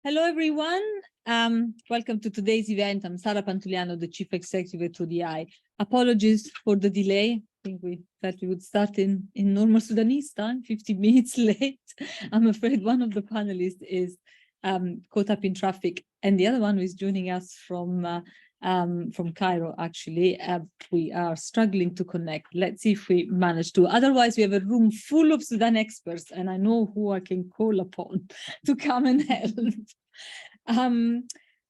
Hello, everyone. Welcome to today's event. I'm Sara Pantuliano, the Chief Executive at ODI. Apologies for the delay. I think we thought we would start in normal Sudanese time, 50 minutes late. I'm afraid one of the panelists is caught up in traffic, and the other one who is joining us from Cairo, actually. We are struggling to connect. Let's see if we manage to. Otherwise, we have a room full of Sudan experts, and I know who I can call upon to come and help.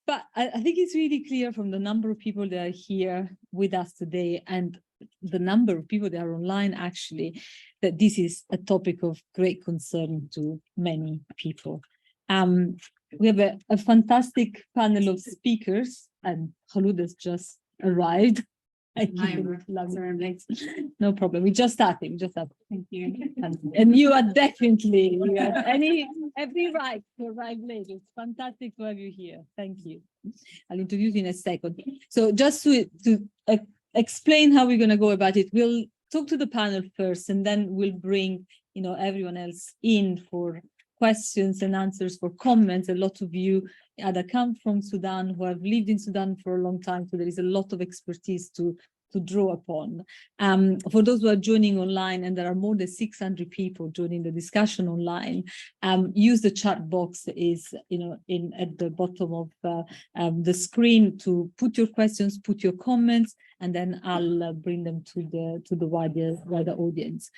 But I think it's really clear from the number of people that are here with us today and the number of people that are online, actually, that this is a topic of great concern to many people. We have a fantastic panel of speakers, and Kholood has just arrived. No problem. We just started. Thank you. And you are definitely every right to arrive late. It's fantastic to have you here. Thank you. I'll introduce you in a second. So just to explain how we're going to go about it, we'll talk to the panel first, and then we'll bring everyone else in for questions and answers, for comments. A lot of you either come from Sudan, who have lived in Sudan for a long time, so there is a lot of expertise to draw upon. For those who are joining online, and there are more than 600 people joining the discussion online, use the chat box is at the bottom of the screen to put your questions, put your comments, and then I'll bring them to the wider audience.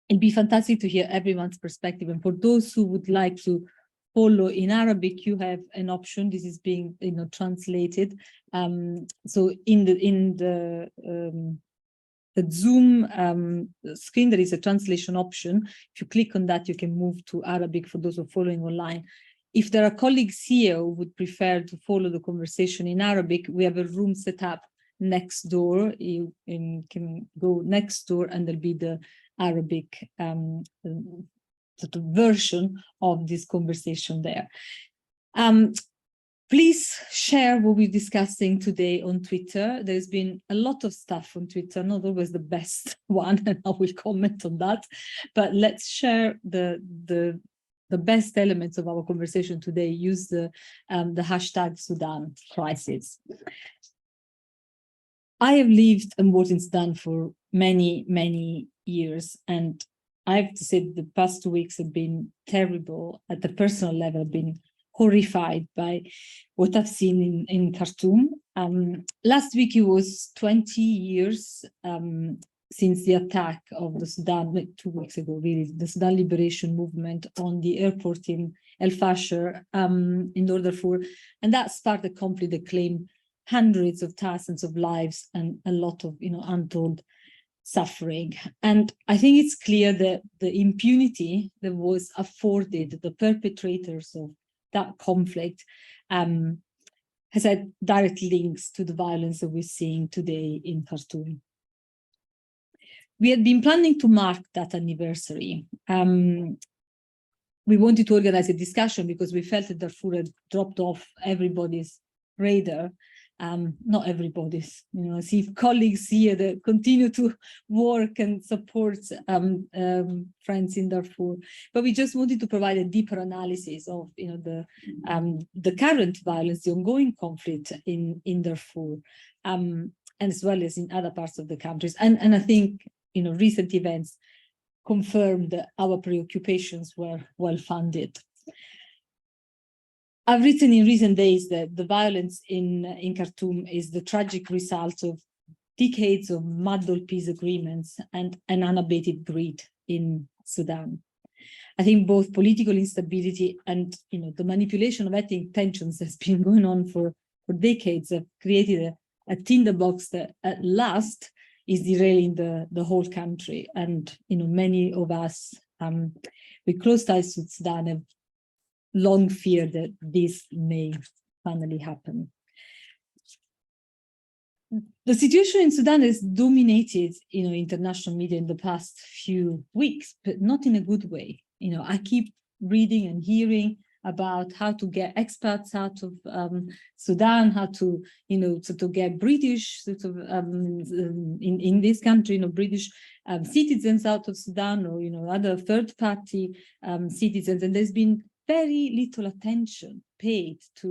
It'd be fantastic to hear everyone's perspective. And for those who would like to follow in Arabic, you have an option. This is being translated. So in the Zoom screen, there is a translation option. If you click on that, you can move to Arabic for those who are following online. If there are colleagues here who would prefer to follow the conversation in Arabic, we have a room set up next door. You can go next door, and there'll be the Arabic sort of version of this conversation there. Please share what we're discussing today on Twitter. There's been a lot of stuff on Twitter, not always the best one, and I will comment on that. But let's share the best elements of our conversation today. Use the hashtag Sudan crisis. I have lived and worked in Sudan for many, many years, and I have to say the past 2 weeks have been terrible. At the personal level, I've been horrified by what I've seen in Khartoum. Last week, it was 20 years since the attack of the Sudan, 2 weeks ago, really, the Sudan Liberation Movement on the airport in El-Fasher in Darfur. And that sparked a conflict that claimed hundreds of thousands of lives and a lot of untold suffering. And I think it's clear that the impunity that was afforded the perpetrators of that conflict has had direct links to the violence that we're seeing today in Khartoum. We had been planning to mark that anniversary. We wanted to organize a discussion because we felt that Darfur had dropped off everybody's radar. Not everybody's, I see colleagues here that continue to work and support friends in Darfur, but we just wanted to provide a deeper analysis of, the current violence, the ongoing conflict in Darfur, and as well as in other parts of the countries. And I think, recent events confirmed that our preoccupations were well-funded. I've written in recent days that the violence in Khartoum is the tragic result of decades of muddled peace agreements and an unabated greed in Sudan. I think both political instability and the manipulation of ethnic tensions that's been going on for decades have created a tinderbox that at last is derailing the whole country. And many of us with close ties to Sudan have long fear that this may finally happen. The situation in Sudan has dominated, international media in the past few weeks, but not in a good way. I keep reading and hearing about how to get expats out of Sudan, how to, to get British in this country, British citizens out of Sudan, or other third-party citizens, and there's been very little attention paid to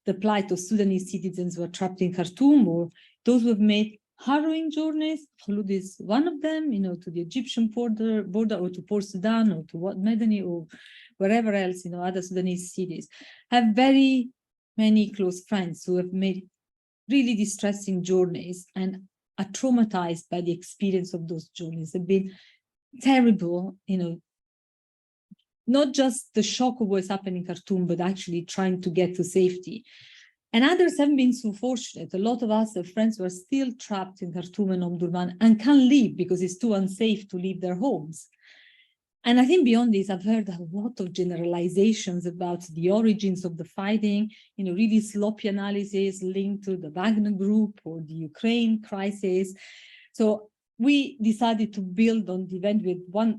the plight of Sudanese citizens who are trapped in Khartoum, or those who have made harrowing journeys. Kholood is one of them, to the Egyptian border, or to Port Sudan, or to Medani, or wherever else, other Sudanese cities. Have very many close friends who have made really distressing journeys and are traumatized by the experience of those journeys. They've been terrible, not just the shock of what's happening in Khartoum, but actually trying to get to safety. And others haven't been so fortunate. A lot of us have friends who are still trapped in Khartoum and Omdurman and can't leave because it's too unsafe to leave their homes. And I think beyond this, I've heard a lot of generalizations about the origins of the fighting, really sloppy analysis linked to the Wagner group or the Ukraine crisis. So we decided to build on the event with one,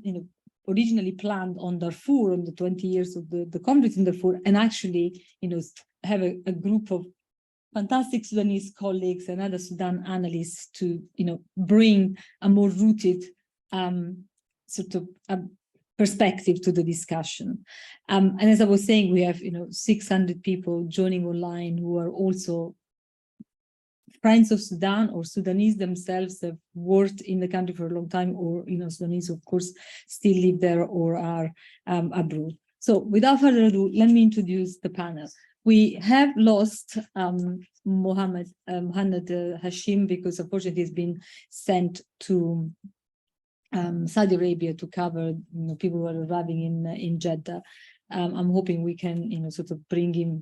originally planned on Darfur, on the 20 years of the conflict in Darfur, and actually, have a group of fantastic Sudanese colleagues and other Sudan analysts to, bring a more rooted sort of perspective to the discussion. And as I was saying, we have, 600 people joining online who are also friends of Sudan or Sudanese themselves, have worked in the country for a long time, or, Sudanese, of course, still live there or are abroad. So without further ado, let me introduce the panel. We have lost Mohammed Hashim because unfortunately he's been sent to Saudi Arabia to cover people who are arriving in Jeddah. I'm hoping we can sort of bring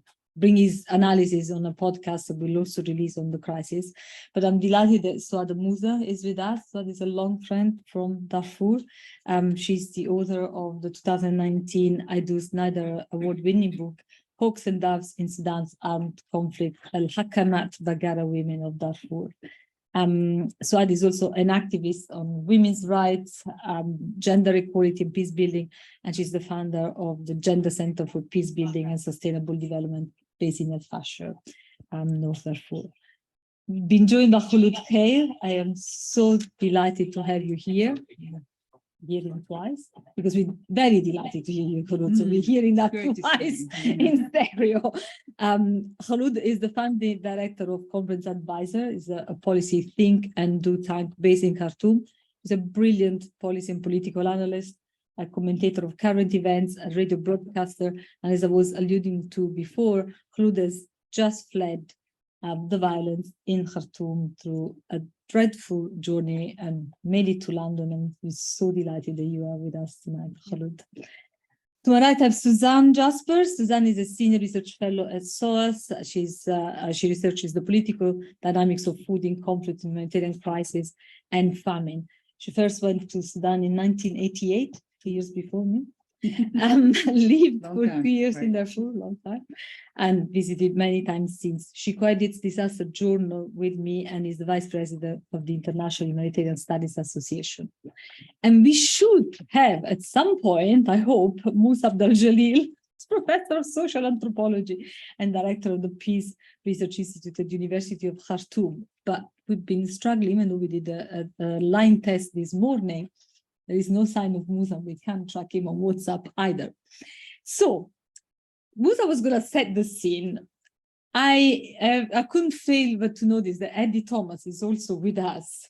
his analysis on a podcast that we'll also release on the crisis. But I'm delighted that Suad Musa is with us. Suad is a long friend from Darfur. She's the author of the 2019 Idul Snyder award-winning book, Hawks and Doves in Sudan's Armed Conflict, Al-Hakamat Bagara Women of Darfur. Suad is also an activist on women's rights, gender equality and peace building, and she's the founder of the Gender Center for Peace Building and Sustainable Development based in El-Fasher, North Darfur. Been joined by Kholood Khair. I am so delighted to have you here. Hearing twice, because we're very delighted to hear you, Kholood. So we're hearing that twice in stereo. Kholood is the founding director of Confluence Advisory, is a policy think and do tank based in Khartoum. He's a brilliant policy and political analyst, a commentator of current events, a radio broadcaster, and as I was alluding to before, Kholood has just fled the violence in Khartoum through a dreadful journey and made it to London, and we're so delighted that you are with us tonight, Kholood. To my right, I have Susanne Jaspars. Susanne is a senior research fellow at SOAS. She researches the political dynamics of food in conflict, humanitarian crisis, and famine. She first went to Sudan in 1988, 2 years before me. Lived for 2 years in Darfur, long time, and visited many times since. She co-edits Disaster Journal with me and is the vice president of the International Humanitarian Studies Association. And we should have, at some point, I hope, Musa Abdul-Jalil, professor of social anthropology and director of the Peace Research Institute at the University of Khartoum. But we've been struggling, and we did a line test this morning. There is no sign of Musa. We can't track him on WhatsApp either. So Musa was going to set the scene. I couldn't fail but to notice that Eddie Thomas is also with us.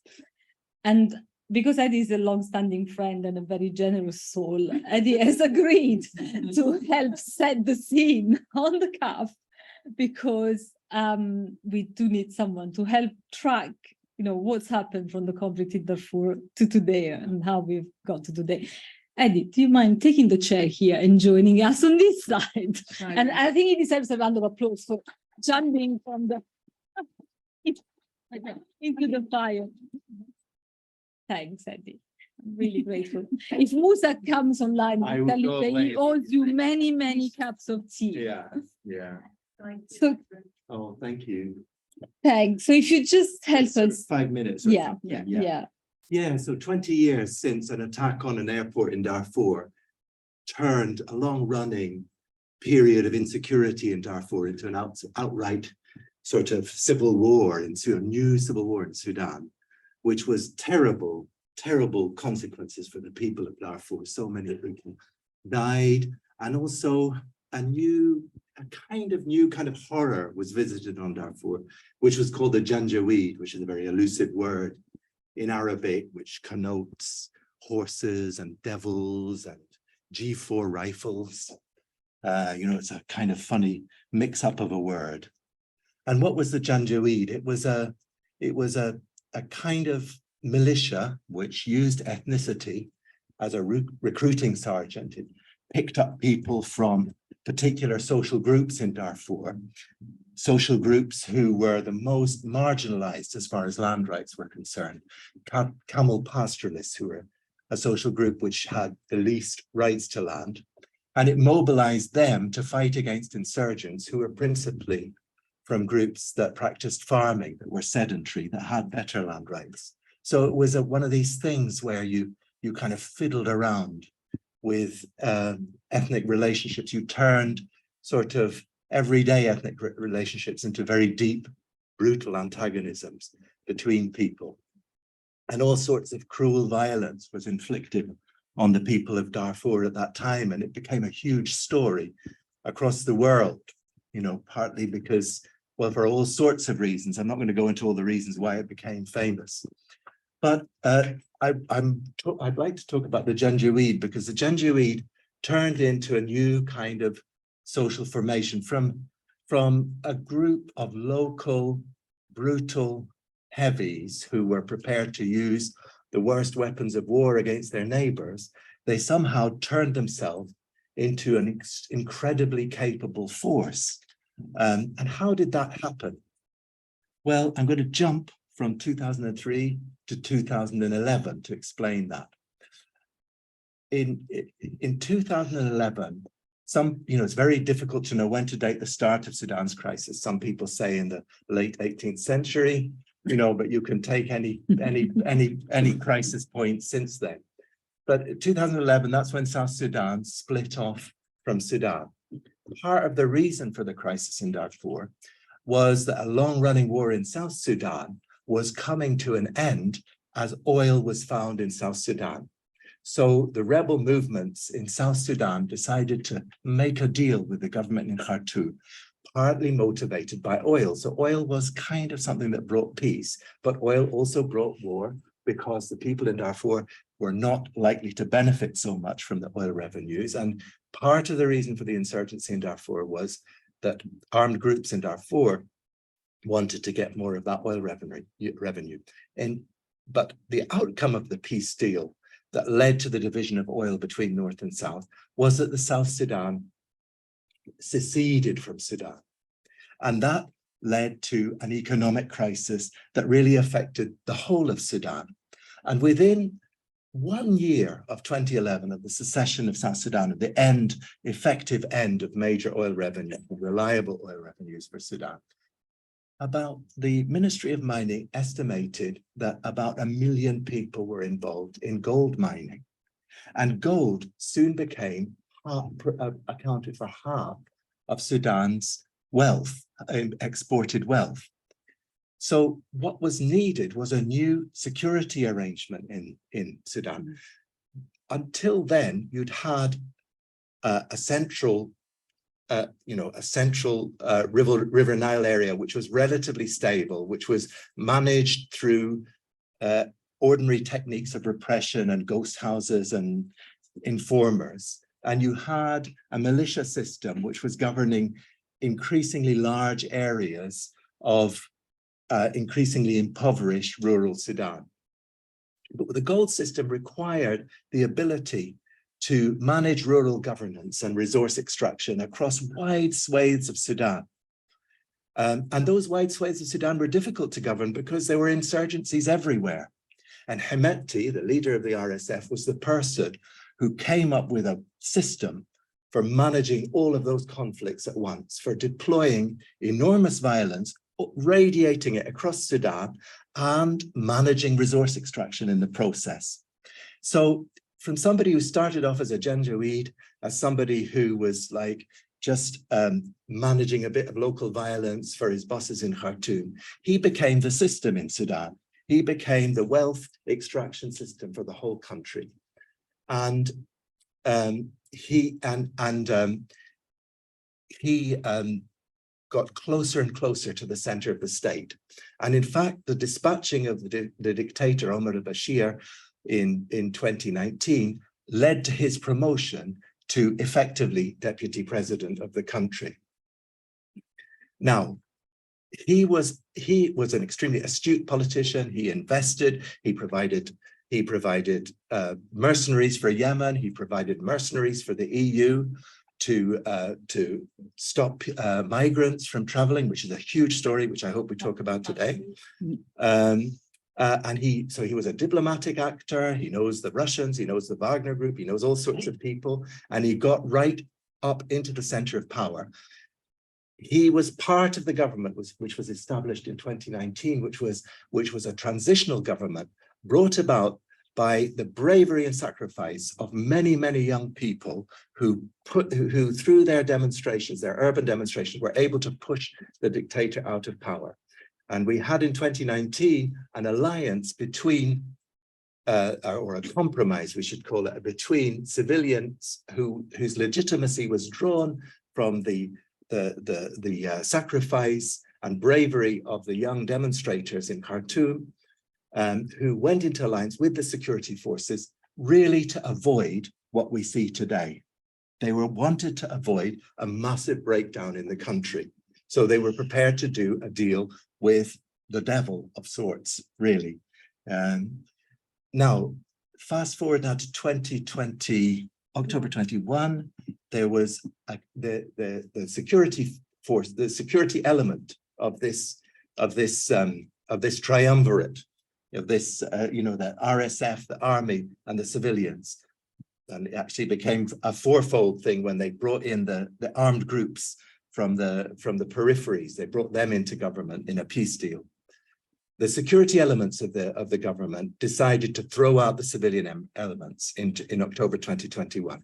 And because Eddie is a long-standing friend and a very generous soul, Eddie has agreed to help set the scene on the cuff, because we do need someone to help track what's happened from the conflict in Darfur to today and how we've got to today. Eddie, do you mind taking the chair here and joining us on this side? Right. And I think he deserves a round of applause for jumping from the into the fire. Thanks, Eddie. I'm really grateful. If Musa comes online, I'll tell you that he owes you many, many cups of tea. Yeah. So, thank you. Thanks. So if you just help us. 5 minutes. Yeah, so 20 years since an attack on an airport in Darfur turned a long-running period of insecurity in Darfur into an outright sort of civil war, into a new civil war in Sudan, which was terrible consequences for the people of Darfur. So many people died, and also kind of horror was visited on Darfur, which was called the Janjaweed, which is a very elusive word in Arabic, which connotes horses and devils and G4 rifles. It's a kind of funny mix-up of a word. And what was the Janjaweed? It was a kind of militia which used ethnicity as a recruiting sergeant. It picked up people from particular social groups in Darfur, social groups who were the most marginalized as far as land rights were concerned. Camel pastoralists, who were a social group which had the least rights to land. And it mobilized them to fight against insurgents who were principally from groups that practiced farming, that were sedentary, that had better land rights. So it was one of these things where you kind of fiddled around with ethnic relationships. You turned sort of everyday ethnic relationships into very deep, brutal antagonisms between people. And all sorts of cruel violence was inflicted on the people of Darfur at that time. And it became a huge story across the world, partly because, well, for all sorts of reasons. I'm not going to go into all the reasons why it became famous. But I'd like to talk about the Janjaweed, because the Janjaweed turned into a new kind of social formation from a group of local, brutal heavies who were prepared to use the worst weapons of war against their neighbors. They somehow turned themselves into an incredibly capable force. And how did that happen? Well, I'm going to jump from 2003 to 2011 to explain that. In 2011, it's very difficult to know when to date the start of Sudan's crisis. Some people say in the late 18th century, but you can take any crisis point since then. But 2011, that's when South Sudan split off from Sudan. Part of the reason for the crisis in Darfur was that a long-running war in South Sudan was coming to an end as oil was found in South Sudan. So the rebel movements in South Sudan decided to make a deal with the government in Khartoum, partly motivated by oil. So oil was kind of something that brought peace, but oil also brought war, because the people in Darfur were not likely to benefit so much from the oil revenues. And part of the reason for the insurgency in Darfur was that armed groups in Darfur wanted to get more of that oil revenue. But the outcome of the peace deal that led to the division of oil between North and South was that the South Sudan seceded from Sudan. And that led to an economic crisis that really affected the whole of Sudan. And within 1 year of 2011, of the secession of South Sudan, of the effective end of major oil revenue, reliable oil revenues for Sudan, the Ministry of Mining estimated that about 1 million people were involved in gold mining. And gold soon became accounted for half of Sudan's wealth, exported wealth. So what was needed was a new security arrangement in Sudan. Until then, you'd had a central River Nile area, which was relatively stable, which was managed through ordinary techniques of repression and ghost houses and informers. And you had a militia system which was governing increasingly large areas of increasingly impoverished rural Sudan. But the gold system required the ability to manage rural governance and resource extraction across wide swathes of Sudan. And those wide swathes of Sudan were difficult to govern because there were insurgencies everywhere. And Hemeti, the leader of the RSF, was the person who came up with a system for managing all of those conflicts at once, for deploying enormous violence, radiating it across Sudan, and managing resource extraction in the process. So from somebody who started off as a Janjaweed, as somebody who was like just managing a bit of local violence for his bosses in Khartoum, he became the system in Sudan. He became the wealth extraction system for the whole country. And he got closer and closer to the center of the state. And in fact, the dispatching of the dictator Omar al-Bashir in 2019 led to his promotion to effectively deputy president of the country. Now, he was an extremely astute politician. He invested, he provided mercenaries for Yemen, he provided mercenaries for the EU to stop migrants from traveling, which is a huge story, which I hope we talk about today. And he was a diplomatic actor. He knows the Russians, he knows the Wagner group, he knows all sorts of people, and he got right up into the center of power. He was part of the government which was established in 2019, which was a transitional government brought about by the bravery and sacrifice of many, many young people who through their demonstrations, their urban demonstrations, were able to push the dictator out of power. And we had in 2019 an alliance between, or a compromise, we should call it, between civilians whose legitimacy was drawn from the sacrifice and bravery of the young demonstrators in Khartoum, who went into alliance with the security forces, really to avoid what we see today. They wanted to avoid a massive breakdown in the country. So they were prepared to do a deal with the devil of sorts, really. Now, fast forward now to 2020, October 21, there was the security force, the security element of this triumvirate, of this, the RSF, the army, and the civilians. And it actually became a fourfold thing when they brought in the armed groups from the peripheries. They brought them into government in a peace deal. The security elements of the government decided to throw out the civilian elements in October 2021.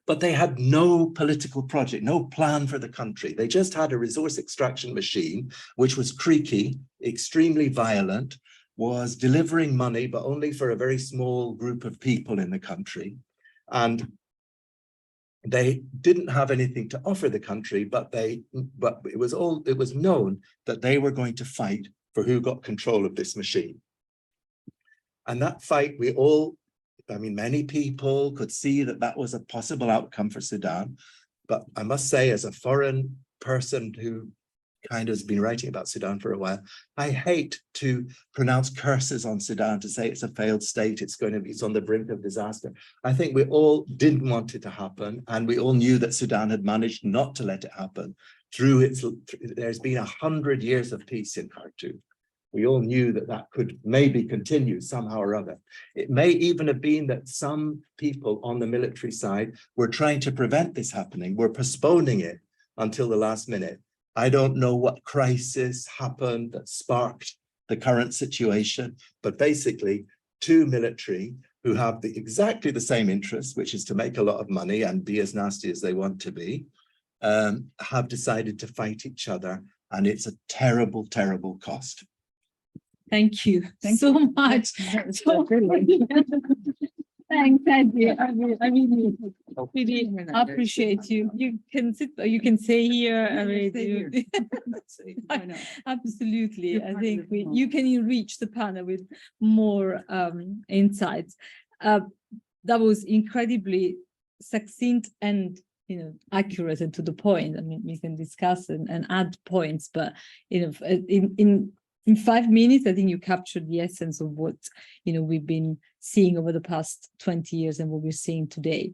But they had no political project, no plan for the country. They just had a resource extraction machine, which was creaky, extremely violent, was delivering money, but only for a very small group of people in the country. And they didn't have anything to offer the country, but it was known that they were going to fight for who got control of this machine. And that fight, many people could see that was a possible outcome for Sudan. But I must say, as a foreign person who kind of has been writing about Sudan for a while, I hate to pronounce curses on Sudan, to say it's a failed state, it's on the brink of disaster. I think we all didn't want it to happen, and we all knew that Sudan had managed not to let it happen. There's been 100 years of peace in Khartoum. We all knew that could maybe continue somehow or other. It may even have been that some people on the military side were trying to prevent this happening, were postponing it until the last minute. I don't know what crisis happened that sparked the current situation, but basically two military who have exactly the same interest, which is to make a lot of money and be as nasty as they want to be, have decided to fight each other, and it's a terrible, terrible cost. Thank you so much. Thanks, Andy. I really appreciate you. You can sit, or you can stay here. Absolutely. I think you can enrich the panel with more insights. That was incredibly succinct and accurate and to the point. I mean, we can discuss and add points, but in 5 minutes, I think you captured the essence of what we've been seeing over the past 20 years and what we're seeing today.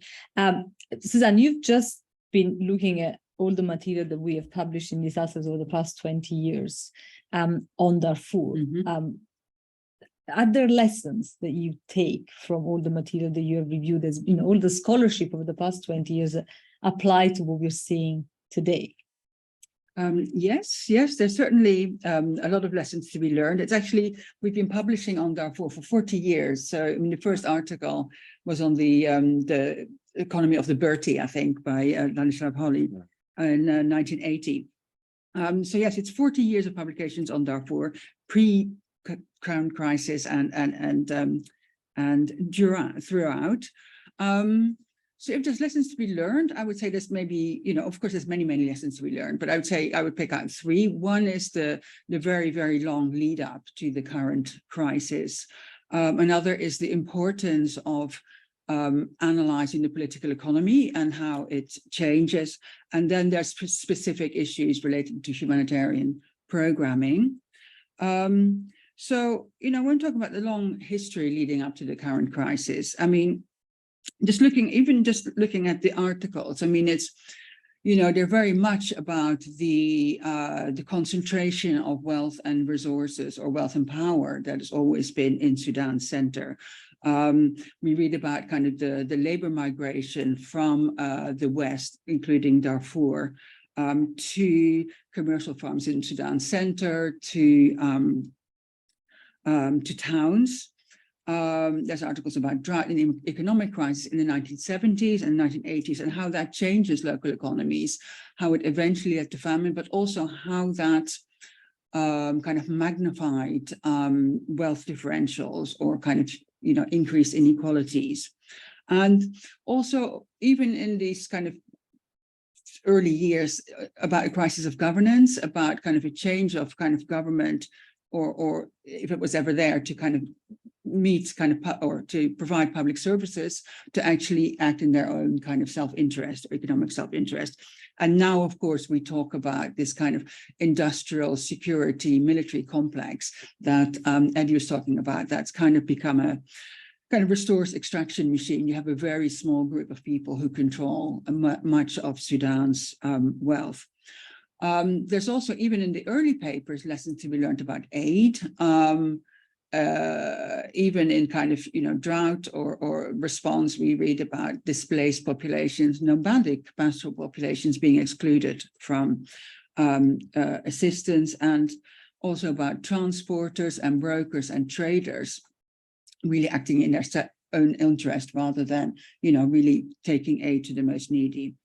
Susanne, you've just been looking at all the material that we have published in disasters over the past 20 years on Darfur. Are there lessons that you take from all the material that you have reviewed, as all the scholarship over the past 20 years that apply to what we're seeing today? Yes, there's certainly a lot of lessons to be learned. It's actually, we've been publishing on Darfur for 40 years. So the first article was on the economy of the Bertie, I think, by Ladislav Holly in 1980. So yes, it's 40 years of publications on Darfur, pre-Crown crisis and throughout. So if there's lessons to be learned, I would say there's maybe, of course, there's many, many lessons to be learned, but I would say I would pick out three. One is the very, very long lead up to the current crisis. Another is the importance of analyzing the political economy and how it changes. And then there's specific issues related to humanitarian programming. So, when talking about the long history leading up to the current crisis, I mean, just looking at the articles, I mean, it's, they're very much about the concentration of wealth and resources, or wealth and power, that has always been in Sudan's center. We read about kind of the labor migration from the West, including Darfur, to commercial farms in Sudan center, to towns. There's articles about drought and economic crisis in the 1970s and 1980s, and how that changes local economies, how it eventually led to famine, but also how that kind of magnified wealth differentials, or kind of, increased inequalities. And also, even in these kind of early years, about a crisis of governance, about kind of a change of kind of government, or if it was ever there, to kind of meet kind of, or to provide public services, to actually act in their own kind of self-interest, or economic self-interest. And now, of course, we talk about this kind of industrial security military complex that Eddie was talking about, that's kind of become a kind of resource extraction machine. You have a very small group of people who control much of Sudan's wealth. There's also, even in the early papers, lessons to be learned about aid, even in kind of, drought or response. We read about displaced populations, nomadic pastoral populations being excluded from assistance, and also about transporters and brokers and traders really acting in their own interest, rather than, really taking aid to the most needy.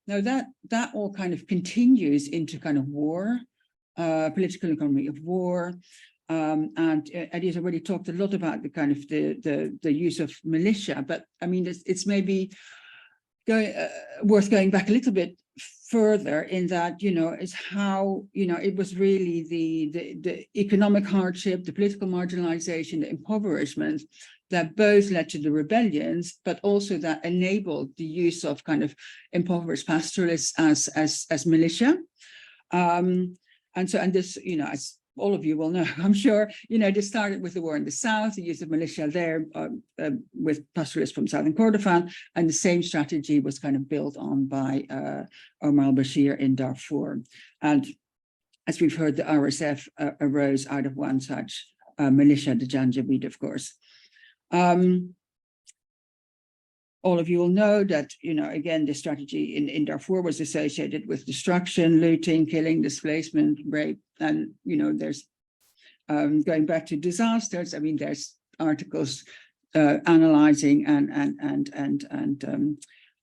Now that all kind of continues into kind of war, political economy of war, and Eddie's already talked a lot about the kind of the use of militia, but I mean, it's maybe worth going back a little bit further, in that, is how, it was really the economic hardship, the political marginalization, the impoverishment, that both led to the rebellions, but also that enabled the use of kind of impoverished pastoralists as militia. And this, as all of you will know, I'm sure, this started with the war in the south, the use of militia there with pastoralists from southern Kordofan, and the same strategy was kind of built on by Omar al-Bashir in Darfur. And as we've heard, the RSF arose out of one such militia, the Janjaweed, of course. All of you will know that, again, the strategy in Darfur was associated with destruction, looting, killing, displacement, rape, and, there's going back to disasters. I mean, there's articles analyzing and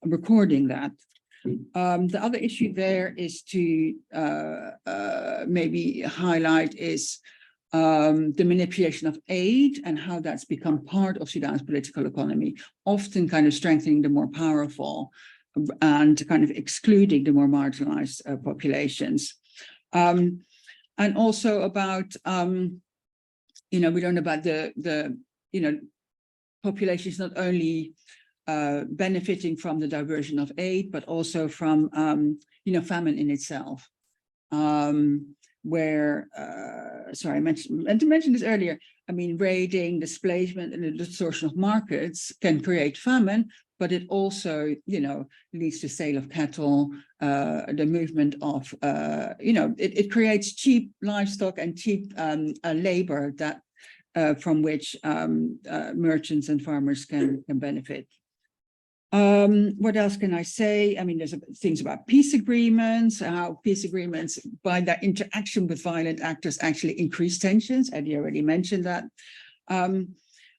recording that. The other issue there is to maybe highlight is the manipulation of aid, and how that's become part of Sudan's political economy, often kind of strengthening the more powerful and kind of excluding the more marginalized populations. And also about, we learn about the populations not only benefiting from the diversion of aid, but also from, famine in itself. Where, sorry, I meant to mention this earlier. I mean, raiding, displacement, and the distortion of markets can create famine, but it also, leads to sale of cattle, the movement of, it creates cheap livestock and cheap labor that from which merchants and farmers can benefit. What else can I say? I mean, there's things about peace agreements, how peace agreements, by their interaction with violent actors, actually increase tensions. Eddie already mentioned that.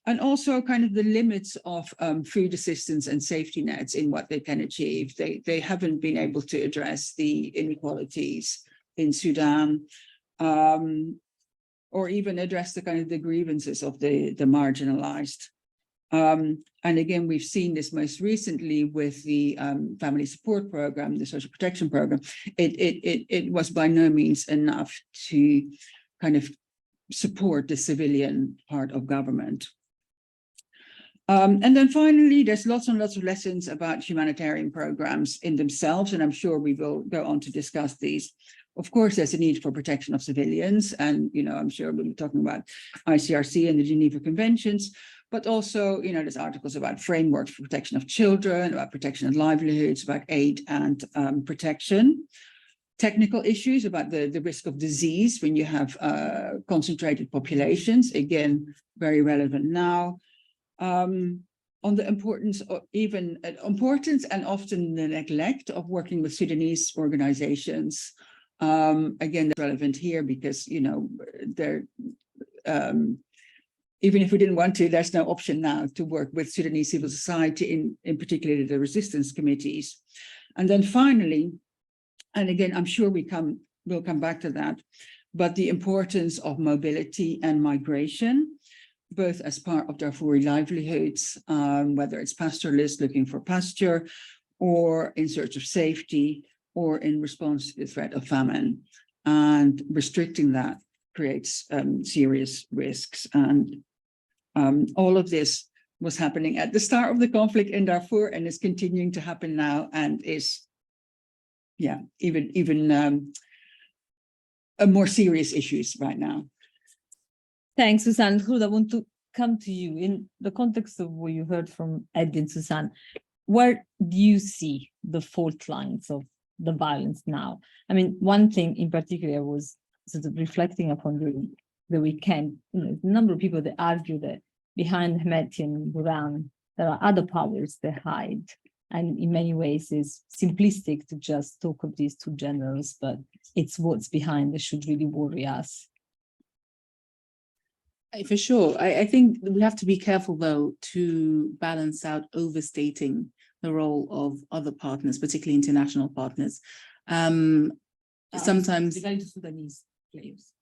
And also kind of the limits of food assistance and safety nets in what they can achieve. They haven't been able to address the inequalities in Sudan, or even address the kind of the grievances of the marginalized. And again, we've seen this most recently with the family support program, the social protection program. It was by no means enough to kind of support the civilian part of government. And then finally, there's lots and lots of lessons about humanitarian programs in themselves, and I'm sure we will go on to discuss these. Of course, there's a need for protection of civilians, and I'm sure we'll be talking about ICRC and the Geneva Conventions, but also, there's articles about frameworks for protection of children, about protection of livelihoods, about aid and protection. Technical issues about the risk of disease when you have concentrated populations, again, very relevant now. On the importance of importance and often the neglect of working with Sudanese organizations. Again, that's relevant here because, they're, even if we didn't want to, there's no option now to work with Sudanese civil society, in particularly the resistance committees. And then finally, and again, I'm sure we'll come back to that, but the importance of mobility and migration, both as part of Darfuri livelihoods, whether it's pastoralists looking for pasture, or in search of safety, or in response to the threat of famine. And restricting that creates serious risks. And all of this was happening at the start of the conflict in Darfur and is continuing to happen now, and is, even more serious issues right now. Thanks, Susanne. Kholood, I want to come to you in the context of what you heard from Ed and Susanne. Where do you see the fault lines of the violence now? I mean, one thing in particular was sort of reflecting upon during the weekend, the number of people that argue that behind Hemeti and Buran, there are other powers that hide. And in many ways is simplistic to just talk of these two generals, but it's what's behind that should really worry us. For sure. I think we have to be careful, though, to balance out overstating the role of other partners, particularly international partners. Sometimes regarding to Sudanese players.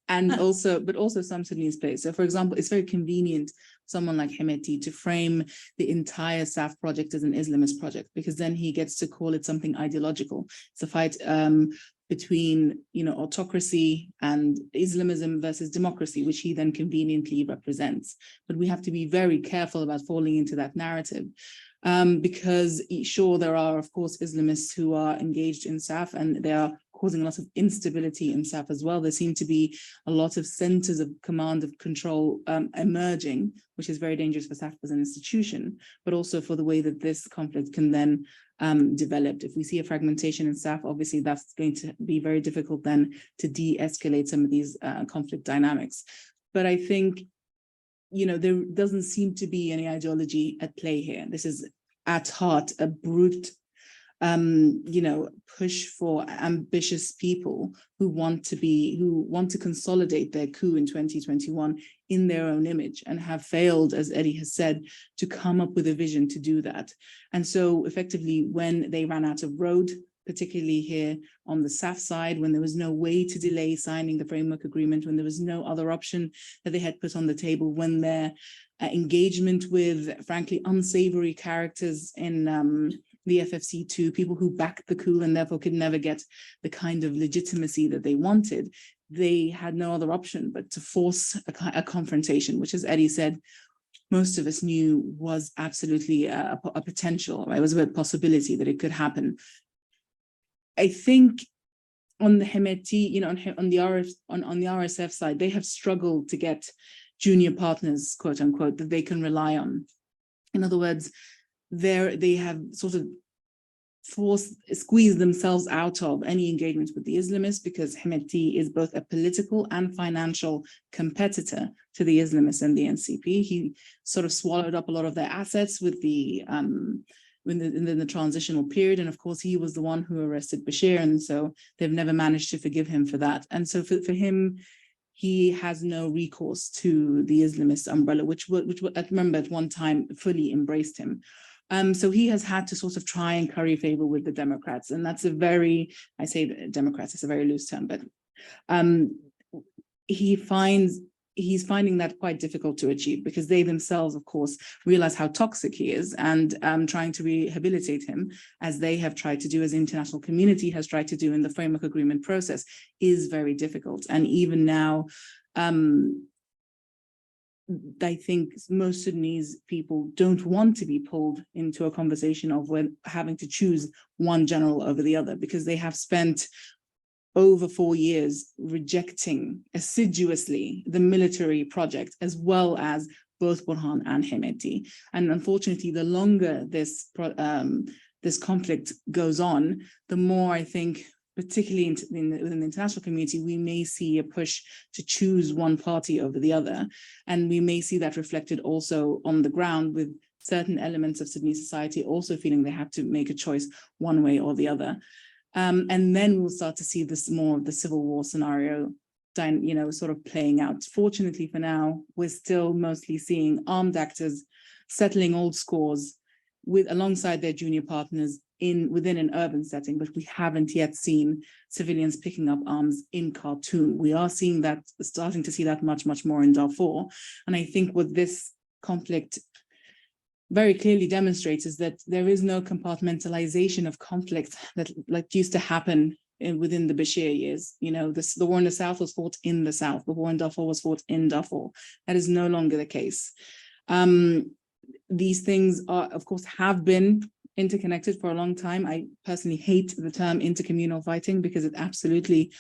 And but also some Sudanese players. So, for example, it's very convenient someone like Hemeti to frame the entire SAF project as an Islamist project, because then he gets to call it something ideological. It's a fight between, autocracy and Islamism versus democracy, which he then conveniently represents. But we have to be very careful about falling into that narrative. Because sure, there are, of course, Islamists who are engaged in SAF, and they are causing a lot of instability in SAF as well. There seem to be a lot of centers of command of control emerging, which is very dangerous for SAF as an institution, but also for the way that this conflict can then develop. If we see a fragmentation in SAF, obviously that's going to be very difficult then to de-escalate some of these conflict dynamics. But I think, there doesn't seem to be any ideology at play here. This is at heart a brute push for ambitious people who want to consolidate their coup in 2021 in their own image, and have failed, as Eddie has said, to come up with a vision to do that. And so effectively, when they ran out of road, particularly here on the SAF side, when there was no way to delay signing the framework agreement, when there was no other option that they had put on the table, when their engagement with, frankly, unsavory characters in the FFC2, people who backed the coup and therefore could never get the kind of legitimacy that they wanted, they had no other option but to force a confrontation, which, as Eddie said, most of us knew was absolutely a potential, right? It was a possibility that it could happen. I think on the Hemeti, on the RSF side, they have struggled to get junior partners, quote unquote, that they can rely on. In other words, they have sort of squeezed themselves out of any engagement with the Islamists, because Hemeti is both a political and financial competitor to the Islamists and the NCP. He sort of swallowed up a lot of their assets with in the transitional period. And of course, he was the one who arrested Bashir. And so they've never managed to forgive him for that. And so for him, he has no recourse to the Islamist umbrella, which I remember at one time fully embraced him. So he has had to sort of try and curry favor with the Democrats. And that's I say Democrats, it's a very loose term, but he finds he's finding that quite difficult to achieve because they themselves, of course, realize how toxic he is, and trying to rehabilitate him, as they have tried to do, as the international community has tried to do in the framework agreement process, is very difficult. And even now, I think most Sudanese people don't want to be pulled into a conversation of having to choose one general over the other, because they have spent over 4 years rejecting assiduously the military project, as well as both Burhan and Hemeti. And unfortunately, the longer this conflict goes on, the more I think, particularly within the international community, we may see a push to choose one party over the other. And we may see that reflected also on the ground, with certain elements of Sudanese society also feeling they have to make a choice one way or the other. And then we'll start to see this more of the civil war scenario, sort of playing out. Fortunately for now, we're still mostly seeing armed actors settling old scores alongside their junior partners within an urban setting, but we haven't yet seen civilians picking up arms in Khartoum. We are seeing that, starting to see that much, much more in Darfur. And I think what this conflict very clearly demonstrates is that there is no compartmentalization of conflict that used to happen within the Bashir years. The war in the South was fought in the South. The war in Darfur was fought in Darfur. That is no longer the case. These things of course, have been interconnected for a long time. I personally hate the term intercommunal fighting because it absolutely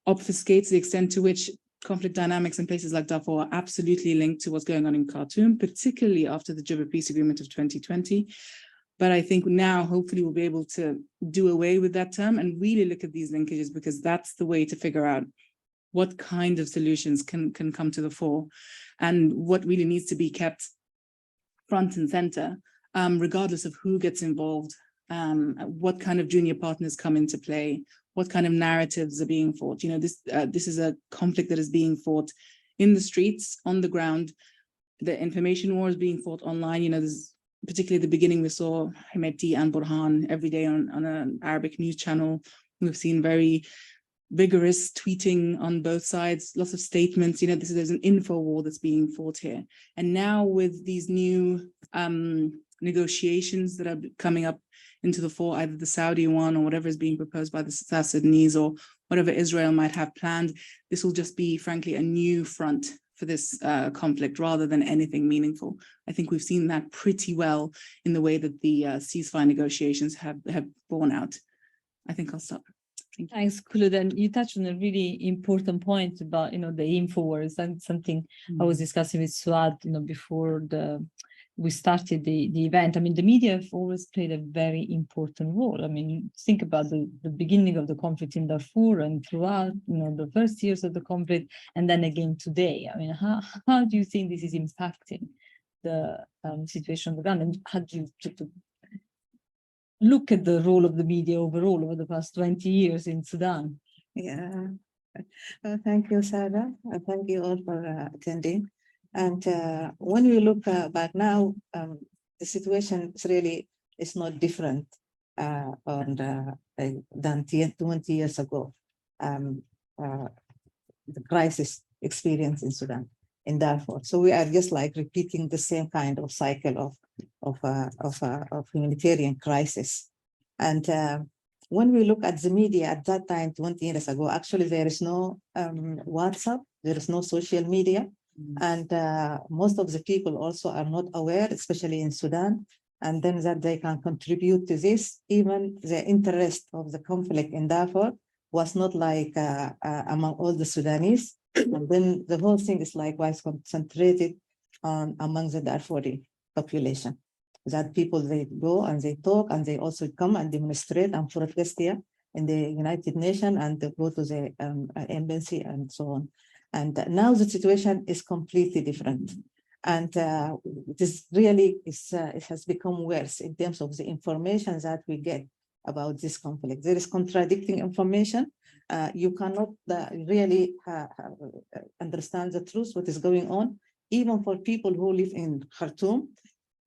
obfuscates the extent to which conflict dynamics in places like Darfur are absolutely linked to what's going on in Khartoum, particularly after the Juba Peace Agreement of 2020. But I think now, hopefully, we'll be able to do away with that term and really look at these linkages, because that's the way to figure out what kind of solutions can come to the fore and what really needs to be kept front and center, regardless of who gets involved, what kind of junior partners come into play, what kind of narratives are being fought. This is a conflict that is being fought in the streets, on the ground. The information war is being fought online. There's particularly at the beginning, we saw Hemeti and Burhan every day on an Arabic news channel. We've seen very vigorous tweeting on both sides, lots of statements. There's an info war that's being fought here. And now with these new negotiations that are coming up into the fore, either the Saudi one or whatever is being proposed by the Sudanese or whatever Israel might have planned, this will just be, frankly, a new front for this conflict rather than anything meaningful. I think we've seen that pretty well in the way that the ceasefire negotiations have borne out. I think I'll stop. Thanks, Kholood. And you touched on a really important point about, the info wars, and something I was discussing with Suad, before we started the event. I mean, the media have always played a very important role. I mean, think about the beginning of the conflict in Darfur and throughout, the first years of the conflict, and then again today. I mean, how do you think this is impacting the situation on the ground, and how do you look at the role of the media overall over the past 20 years in Sudan? Yeah, thank you, Sara. Thank you all for attending. And when we look back now, the situation is not different than 20 years ago. The crisis experienced in Sudan, in Darfur. So we are just repeating the same kind of cycle of humanitarian crisis. And when we look at the media at that time, 20 years ago, actually there is no WhatsApp, there is no social media. And most of the people also are not aware, especially in Sudan, and then that they can contribute to this. Even the interest of the conflict in Darfur was not among all the Sudanese. And then the whole thing is likewise concentrated among the Darfuri population. That people, they go and they talk and they also come and demonstrate and protest here in the United Nations, and they go to the embassy and so on. And now the situation is completely different. And this really it has become worse in terms of the information that we get about this conflict. There is contradicting information. You cannot really understand the truth, what is going on. Even for people who live in Khartoum,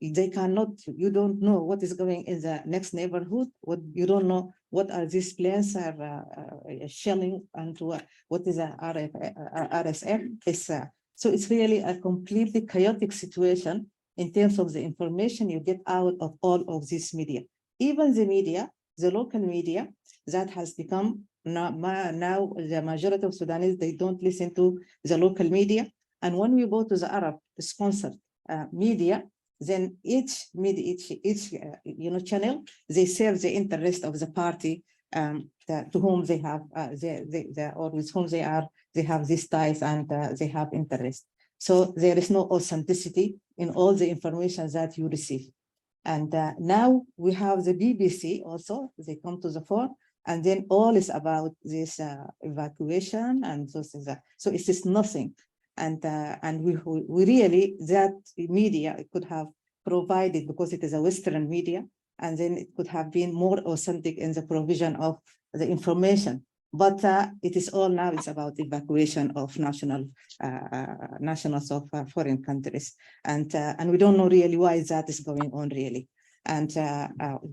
they cannot, you don't know what is going in the next neighborhood. You don't know what are these planes are shelling, and what is a RSF is So it's really a completely chaotic situation in terms of the information you get out of all of this media. Even the media, the local media, that has become now the majority of Sudanese, they don't listen to the local media. And when we go to the Arab-sponsored media, then each channel, they serve the interest of the party to whom they have or with whom they have these ties and they have interest. So there is no authenticity in all the information that you receive. And now we have the BBC also, they come to the fore, and then all is about this evacuation and so it is nothing. And we really, that media could have provided, because it is a Western media, and then it could have been more authentic in the provision of the information. But it is all now, it's about evacuation of nationals of foreign countries. And we don't know really why that is going on really. And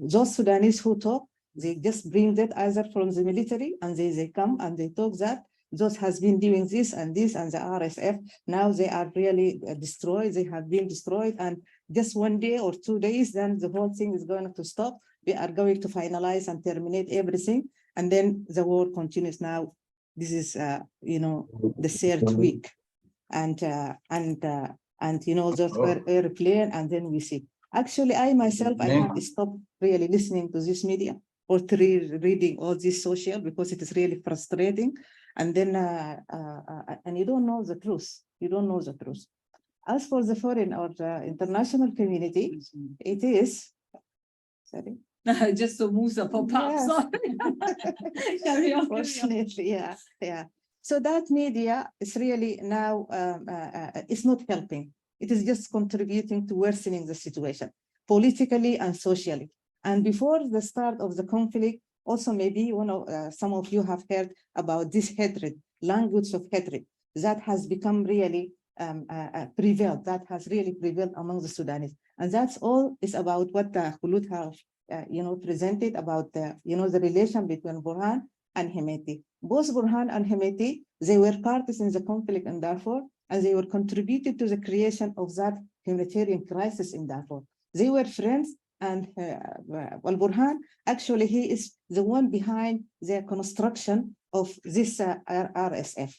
those Sudanese who talk, they just bring that either from the military, and they come and they talk that those has been doing this and the RSF, now they are really destroyed, they have been destroyed, and just 1 day or 2 days, then the whole thing is going to stop. We are going to finalize and terminate everything, and then the war continues now. This is, the third week, and those were airplane, and then we see. Actually, I myself, I have stopped really listening to this media or to reading all this social, because it is really frustrating. And then, and you don't know the truth. You don't know the truth. As for the foreign or the international community, it is, sorry. Just so Musa pop up. Yes. Sorry. Carry on. Fortunately, yeah. So that media is really now, it's not helping. It is just contributing to worsening the situation, politically and socially. And before the start of the conflict, also maybe some of you have heard about this hatred, language of hatred, that has become really prevailed, that has really prevailed among the Sudanese. And that's all is about what Kholood have presented about the relation between Burhan and Hemeti. Both Burhan and Hemeti, they were parties in the conflict in Darfur, and they were contributed to the creation of that humanitarian crisis in Darfur. They were friends, and Burhan, actually, he is the one behind the construction of this RSF.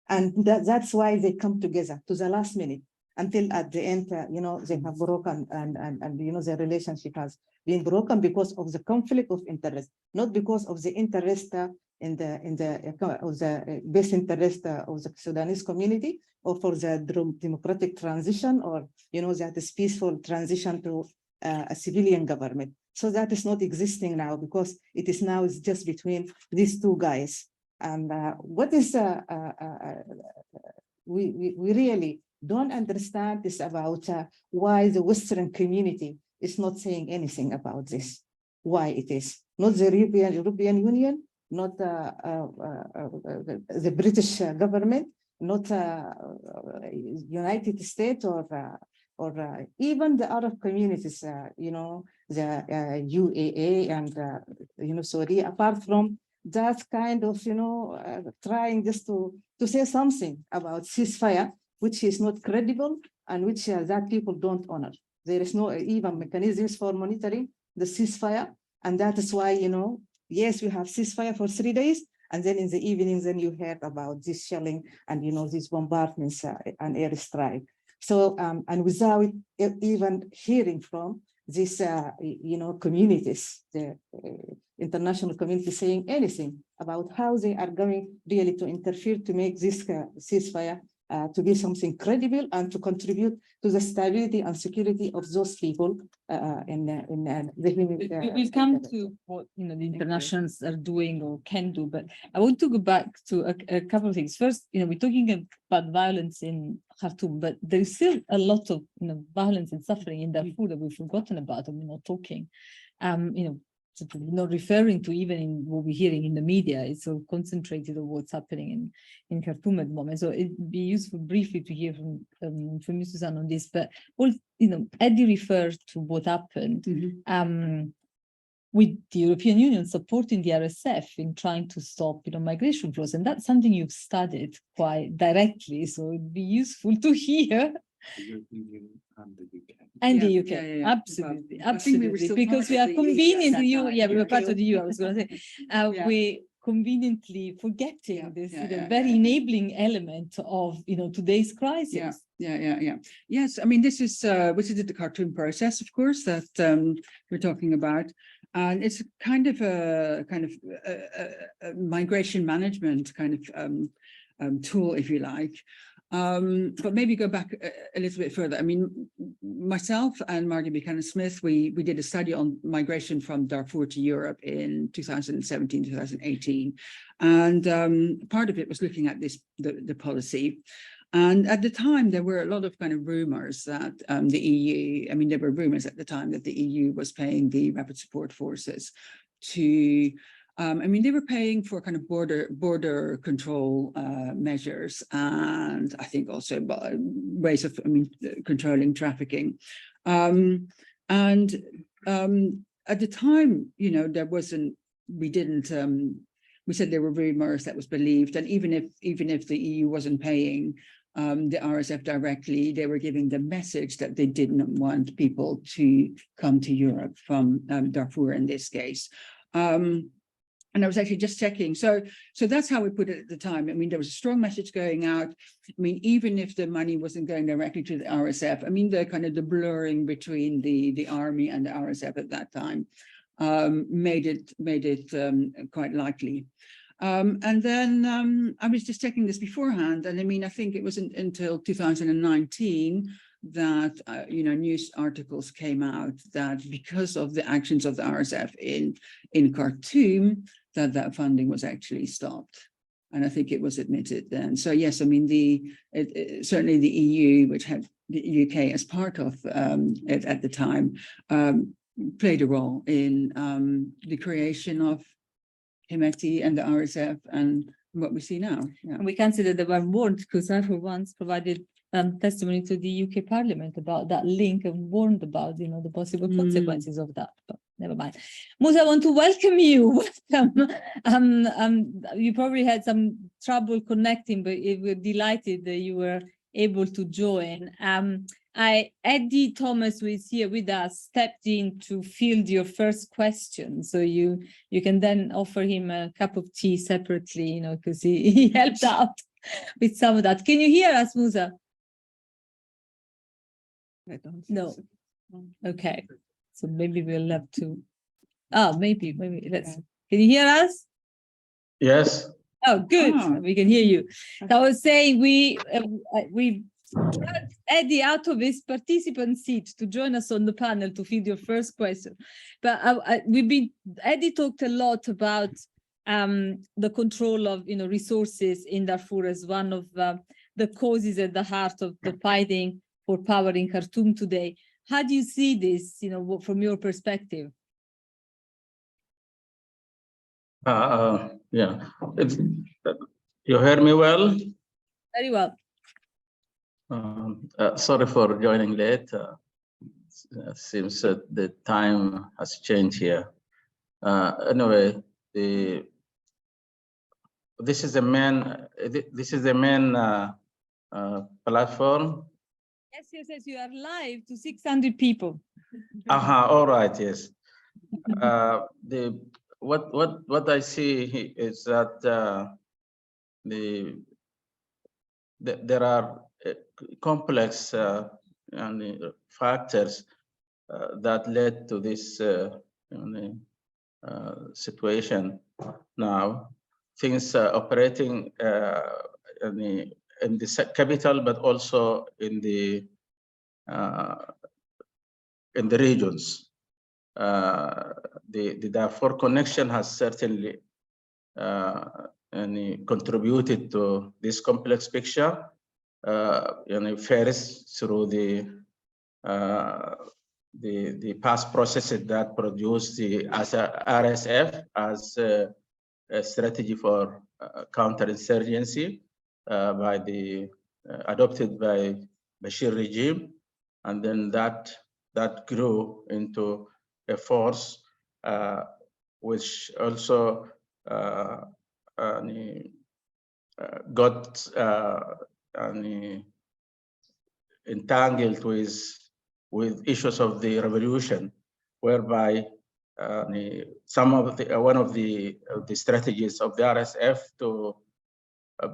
And that's why they come together to the last minute, until at the end, they have broken, and their relationship has been broken because of the conflict of interest, not because of the interest in the best interest of the Sudanese community, or for the democratic transition, or that is peaceful transition to a civilian government. So that is not existing now, because it is now it's just between these two guys. And what is we really don't understand is about why the Western community is not saying anything about this. Why it is not the European Union, not the British government, not United States, or even the Arab communities, the UAE and Saudi, apart from that kind of trying just to say something about ceasefire, which is not credible and which that people don't honor. There is no even mechanisms for monitoring the ceasefire, and that is why yes, we have ceasefire for 3 days, and then in the evenings, then you heard about this shelling and these bombardments and airstrike. So and without even hearing from these communities, the international community saying anything about how they are going really to interfere to make this ceasefire to be something credible and to contribute to the stability and security of those people in the We'll come to what the internationals are doing or can do, but I want to go back to a couple of things. First, we're talking about violence in Khartoum, but there is still a lot of violence and suffering in Darfur that we've forgotten about, and we're not talking. Not referring to even in what we're hearing in the media. It's so concentrated on what's happening in Khartoum at the moment. So it'd be useful briefly to hear from you, Susanne, on this. But Eddie referred to what happened. with the European Union supporting the RSF in trying to stop, migration flows. And that's something you've studied quite directly. So it'd be useful to hear. The European Union and the UK. And Yeah, the UK, yeah. absolutely, I think we were absolutely, still because part we of are the EU convening at the EU. that Yeah, we were time. part of the EU. I was going to say, Yeah. we conveniently forgetting Yeah, this yeah, very yeah. enabling element of today's crisis. Yeah. Yes, I mean, this is the Khartoum process, of course, that we're talking about. And it's kind of a migration management kind of tool, if you like. But maybe go back a little bit further. I mean, myself and Margie Buchanan-Smith, we did a study on migration from Darfur to Europe in 2017, 2018. And part of it was looking at the policy. And at the time, there were a lot of kind of rumors that the EU, I mean, there were rumors at the time that the EU was paying the rapid support forces to, I mean, they were paying for kind of border control measures, and I think also ways of, controlling trafficking. And at the time, there wasn't, we said there were rumors, that was believed, and even if the EU wasn't paying the RSF directly, they were giving the message that they didn't want people to come to Europe from Darfur in this case. And I was actually just checking. So that's how we put it at the time. I mean, there was a strong message going out. I mean, even if the money wasn't going directly to the RSF, I mean, the kind of the blurring between the army and the RSF at that time made it quite likely. And then I was just checking this beforehand, and I mean, I think it wasn't until 2019 that news articles came out that because of the actions of the RSF in Khartoum, that funding was actually stopped. And I think it was admitted then. So yes, I mean, certainly the EU, which had the UK as part of it at the time, played a role in the creation of Hemeti and the RSF and what we see now. Yeah. And we can say that they were warned, because I for once provided testimony to the UK Parliament about that link and warned about the possible consequences of that. But never mind. Musa, I want to welcome you. You probably had some trouble connecting, but we're delighted that you were able to join. Eddie Thomas, who is here with us, stepped in to field your first question. So you can then offer him a cup of tea separately, because he helped out with some of that. Can you hear us, Musa? I don't No. think so. Okay. So maybe we'll have to. Oh, maybe let's. Can you hear us? Yes. Oh, good. Ah. We can hear you. So I was saying we got Eddie out of his participant seat to join us on the panel to field your first question. But Eddie talked a lot about the control of resources in Darfur as one of the causes at the heart of the fighting for power in Khartoum today. How do you see this, from your perspective? Yeah, you hear me well? Very well. Sorry for joining late. Seems that the time has changed here. Anyway, this is the main platform. Yes, you are live to 600 people. All right, yes. What I see is that there are complex factors that led to this situation now. Things operating in the capital, but also in the regions. The Darfur connection has certainly contributed to this complex picture. First through the past processes that produced the RSF as a strategy for counterinsurgency adopted by Bashir regime, and then that grew into a force which also got entangled with issues of the revolution, whereby one of the strategies of the RSF to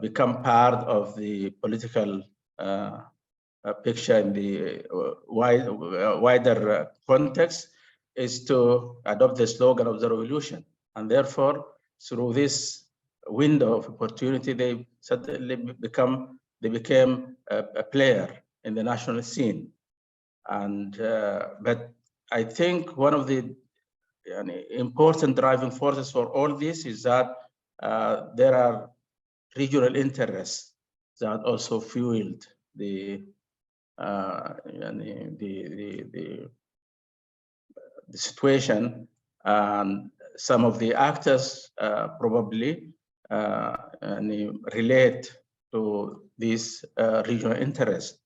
become part of the political picture in the wider context is to adopt the slogan of the revolution. And therefore, through this window of opportunity, they suddenly became a player in the national scene. And but I think one of the important driving forces for all this is that there are regional interests that also fueled the situation, and some of the actors probably relate to these regional interests,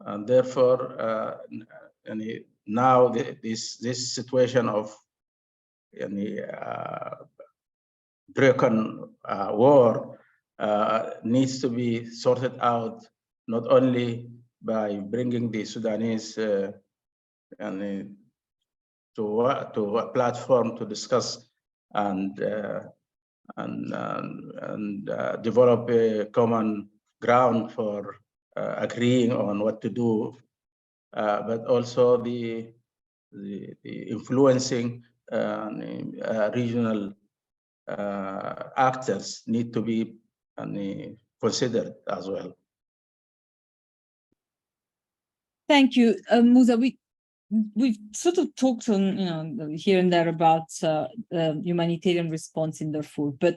and therefore now this situation of broken war needs to be sorted out, not only by bringing the Sudanese to a platform to discuss and develop a common ground for agreeing on what to do, but also the influencing regional actors need to be considered as well. Thank you, Musa. We've sort of talked on, here and there about humanitarian response in Darfur, but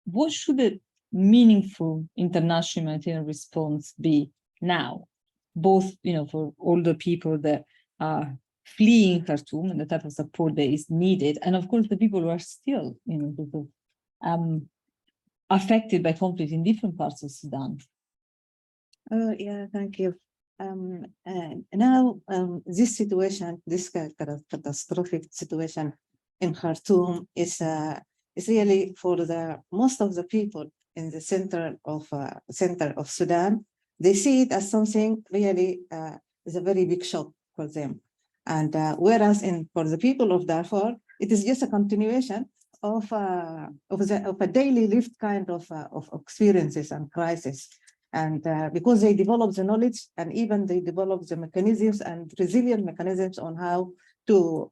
what should a meaningful international humanitarian response be now, both, for all the people that are fleeing Khartoum and the type of support that is needed, and of course the people who are still, affected by conflict in different parts of Sudan? Yeah, thank you. Now, this situation, this catastrophic situation in Khartoum is really for most of the people in the center of Sudan. They see it as something really is a very big shock for them. And whereas for the people of Darfur, it is just a continuation of a daily lived kind of experiences and crisis. And because they develop the knowledge, and even they develop the mechanisms and resilient mechanisms on how to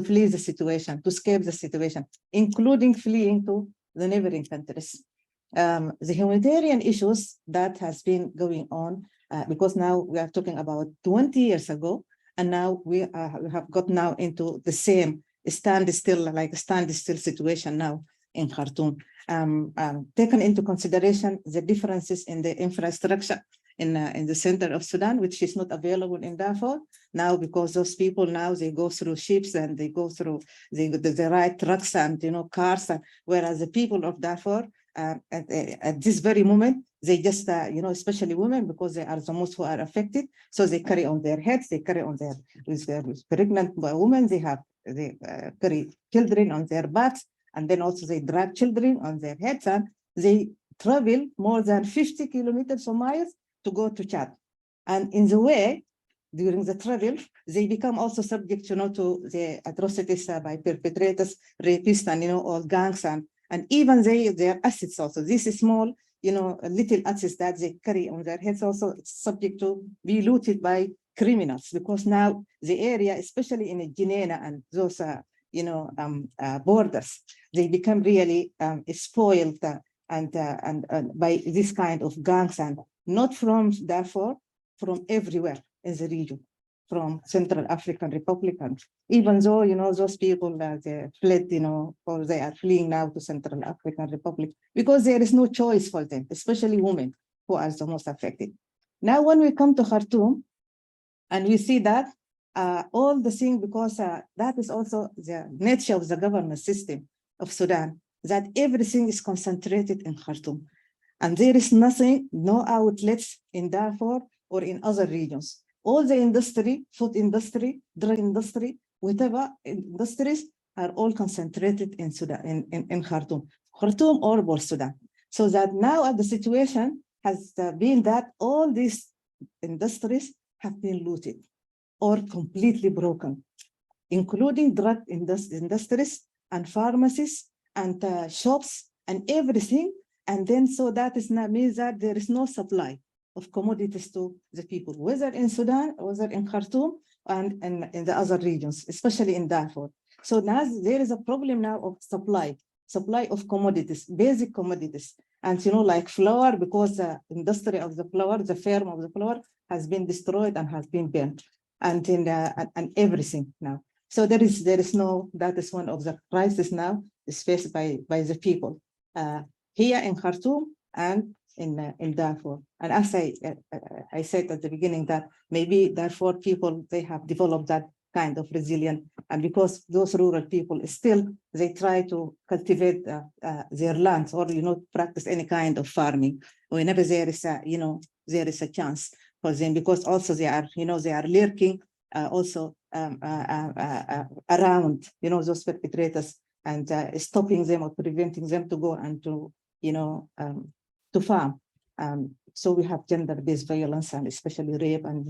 flee the situation, to escape the situation, including fleeing to the neighboring countries. The humanitarian issues that has been going on, because now we are talking about 20 years ago, and now we have got now into the same standstill situation now in Khartoum. Taken into consideration the differences in the infrastructure in the center of Sudan, which is not available in Darfur now, because those people now they go through ships and they go through they ride trucks and cars, whereas the people of Darfur at this very moment they just especially women, because they are the most who are affected, so they carry on their heads, they carry on their with pregnant women, they carry children on their backs. And then also they drag children on their heads, and they travel more than 50 kilometers or miles to go to Chad. And in the way, during the travel, they become also subject, to the atrocities by perpetrators, rapists, and all gangs, and even their assets also. This is small, little assets that they carry on their heads also subject to be looted by criminals, because now the area, especially in Genena and those borders, they become really spoiled and by this kind of gangs, and not from Darfur, from everywhere in the region, from Central African Republic, and even though those people they fled, or they are fleeing now to Central African Republic, because there is no choice for them, especially women who are the most affected. Now, when we come to Khartoum, and we see that all the things, because that is also the nature of the government system of Sudan, that everything is concentrated in Khartoum. And there is nothing, no outlets in Darfur or in other regions. All the industry, food industry, drug industry, whatever industries, are all concentrated in Sudan, in Khartoum or Port Sudan. So that now the situation has been that all these industries have been looted or completely broken, including drug industries and pharmacies and shops and everything. And then so that is not means that there is no supply of commodities to the people, whether in Sudan, whether in Khartoum, and in the other regions, especially in Darfur. So now there is a problem now of supply of commodities, basic commodities. And like flour, because the industry of the flour, the farm of the flour has been destroyed and has been burnt, and everything now. So there is no, that is one of the crises now is faced by the people here in Khartoum and in Darfur. And as I said at the beginning, that maybe Darfur people, they have developed that kind of resilient, and because those rural people still, they try to cultivate their lands or practice any kind of farming whenever there is a chance for them, because also they are lurking also around those perpetrators and stopping them or preventing them to go and to farm. So we have gender-based violence and especially rape and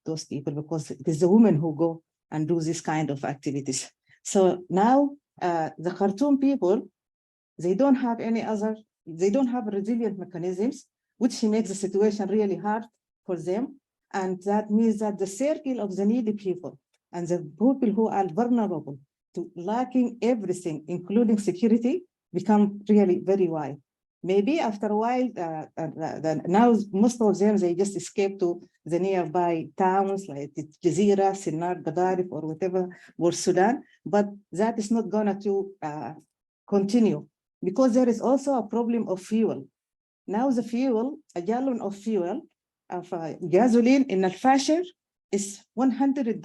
those people, because it is the women who go and do this kind of activities. So now the Khartoum people, they don't have resilient mechanisms, which makes the situation really hard for them. And that means that the circle of the needy people and the people who are vulnerable to lacking everything, including security, become really very wide. Maybe after a while, now most of them, they just escape to the nearby towns like Jazeera, Sinnar, Gadarif, or whatever, or Sudan, but that is not going to continue, because there is also a problem of fuel. Now the fuel, a gallon of fuel, of gasoline in El-Fasher is $100,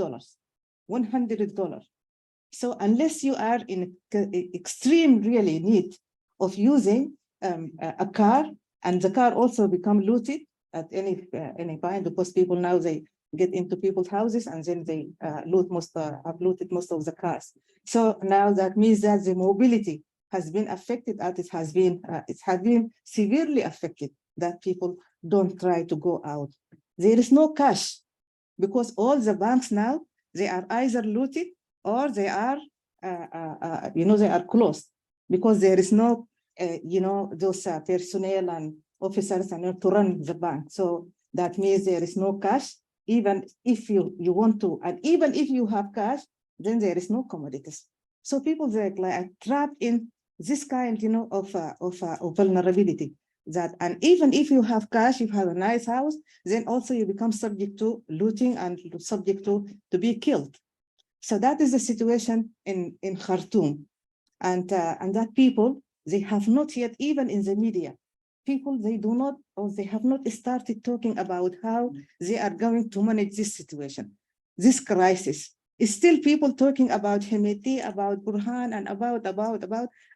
$100. So unless you are in extreme really need of using a car, and the car also become looted at any point, because people now, they get into people's houses and then they have looted most of the cars. So now that means that the mobility has been affected, and it has been severely affected, that people don't try to go out. There is no cash, because all the banks now, they are either looted or they are they are closed, because there is no those personnel and officers and to run the bank. So that means there is no cash, even if you want to, and even if you have cash, then there is no commodities. So people, they're like trapped in this kind of vulnerability. And even if you have cash, you have a nice house, then also you become subject to looting and subject to be killed. So that is the situation in Khartoum. And that people, they have not yet, even in the media, people, they do not, or they have not started talking about how they are going to manage this situation, this crisis. It's still people talking about Hemeti, about Burhan, and about,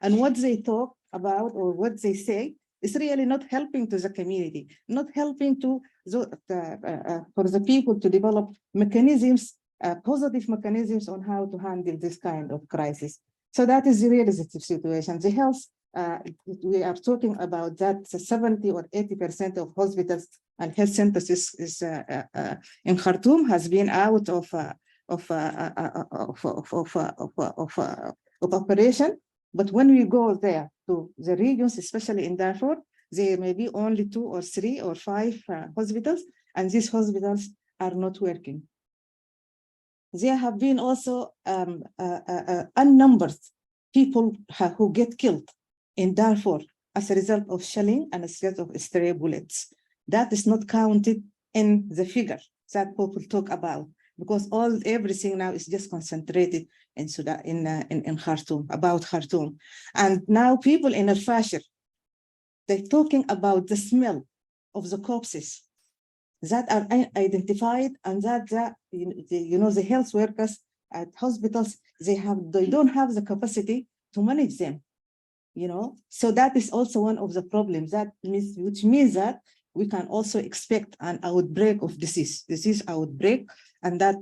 and what they talk about or what they say is really not helping to the community, not helping to for the people to develop mechanisms, positive mechanisms on how to handle this kind of crisis. So that is the realistic situation. The health, we are talking about that 70 or 80% of hospitals and health centers is in Khartoum has been out of operation. But when we go there to the regions, especially in Darfur, there may be only 2 or 3 or 5 hospitals, and these hospitals are not working. There have been also unnumbered people who get killed in Darfur as a result of shelling and as a result of stray bullets. That is not counted in the figure that people talk about, because everything now is just concentrated in Sudan, in Khartoum, about Khartoum. And now people in El-Fasher, they're talking about the smell of the corpses that are identified, and that the health workers at hospitals, they don't have the capacity to manage them. So that is also one of the problems, which means that we can also expect an outbreak of disease outbreak, and that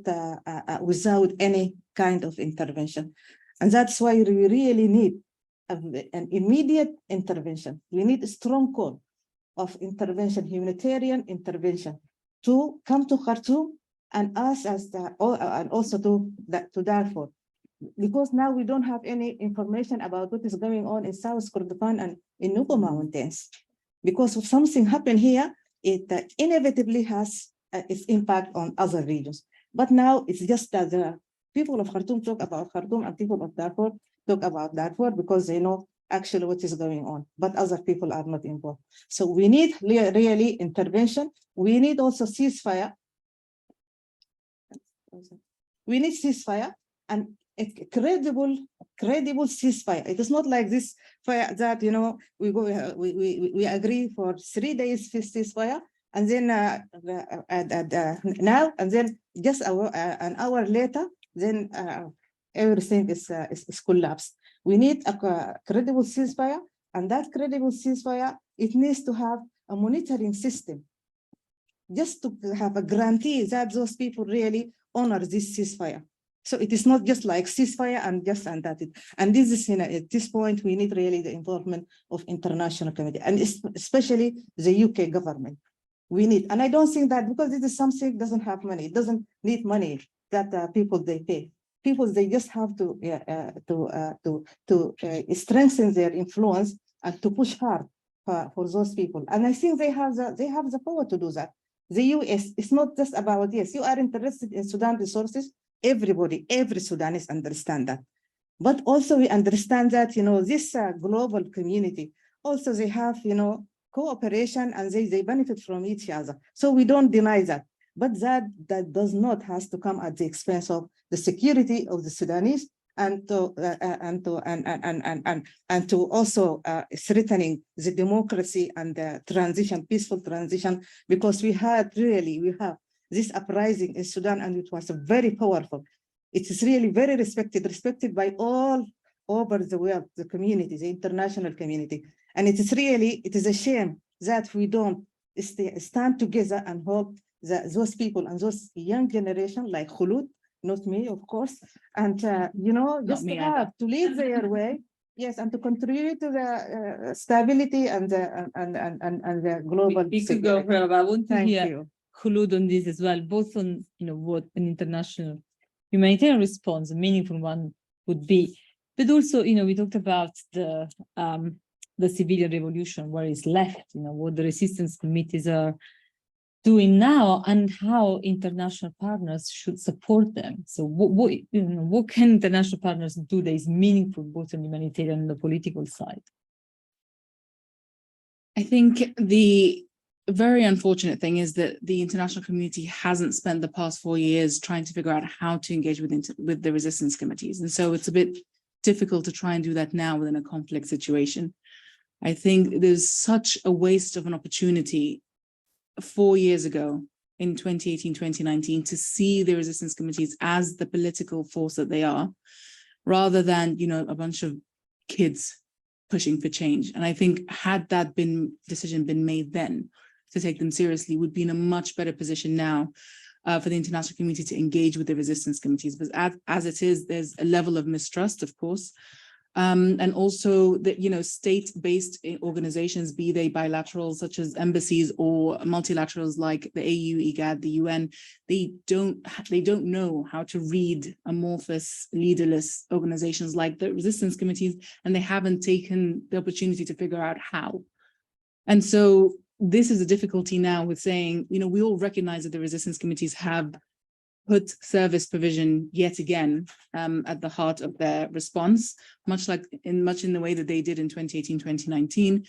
without any kind of intervention. And that's why we really need an immediate intervention. We need a strong call of intervention, humanitarian intervention, to come to Khartoum and us as and also to Darfur, because now we don't have any information about what is going on in South Kordofan and in Nuba Mountains. Because if something happened here, it inevitably has its impact on other regions. But now it's just that the people of Khartoum talk about Khartoum and people of Darfur talk about Darfur because they know actually what is going on, but other people are not involved. So we need really intervention. We need also ceasefire. We need ceasefire and a credible ceasefire. It is not like this fire that, you know, we agree for 3 days ceasefire, and then now and then just an hour later, then everything is collapsed. We need a credible ceasefire, and that credible ceasefire, it needs to have a monitoring system, just to have a guarantee that those people really honor this ceasefire. So it is not just like ceasefire and that it. And this is, you know, at this point, we need really the involvement of international community, and especially the UK government. We need, and I don't think that because this is something doesn't have money, it doesn't need money that people they pay. People they just have to strengthen their influence and to push hard for those people. And I think they have the power to do that. The US, it's not just about, yes, you are interested in Sudan resources. Everybody, every Sudanese understand that. But also we understand that, you know, this global community, also they have, you know, cooperation and they benefit from each other. So we don't deny that. But that does not has to come at the expense of the security of the Sudanese and to also strengthening the democracy and the transition, peaceful transition, because we have this uprising in Sudan, and it was very powerful. It is really very respected by all over the world, the community, the international community. And it is a shame that we don't stand together and hold those people and those young generation like Kholood, not me, of course, and you know, just to lead their way, yes, and to contribute to the stability and the global. We could go further, but I want to hear you. Kholood on this as well, both on, you know, what an international humanitarian response, a meaningful one, would be, but also, you know, we talked about the civilian revolution, where it's left, you know, what the resistance committees are doing now and how international partners should support them. So what can international partners do that is meaningful both on the humanitarian and the political side? I think the very unfortunate thing is that the international community hasn't spent the past 4 years trying to figure out how to engage with the resistance committees. And so it's a bit difficult to try and do that now within a conflict situation. I think there's such a waste of an opportunity 4 years ago in 2018, 2019, to see the resistance committees as the political force that they are, rather than, you know, a bunch of kids pushing for change. And I think had that decision been made then to take them seriously, would be in a much better position now for the international community to engage with the resistance committees. But as it is, there's a level of mistrust, of course. And also that, you know, state-based organizations, be they bilateral such as embassies or multilaterals like the AU, IGAD, the UN, they don't know how to read amorphous, leaderless organizations like the resistance committees, and they haven't taken the opportunity to figure out how. And so this is a difficulty now with saying, you know, we all recognize that the resistance committees have put service provision yet again at the heart of their response, much in the way that they did in 2018, 2019.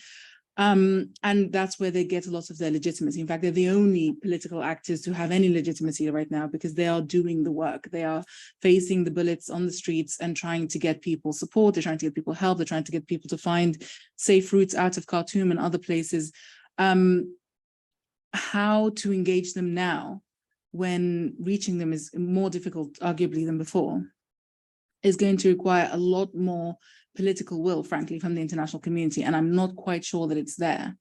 And that's where they get a lot of their legitimacy. In fact, they're the only political actors who have any legitimacy right now, because they are doing the work. They are facing the bullets on the streets and trying to get people support. They're trying to get people help. They're trying to get people to find safe routes out of Khartoum and other places. How to engage them now, when reaching them is more difficult, arguably, than before, is going to require a lot more political will, frankly, from the international community. And I'm not quite sure that it's there.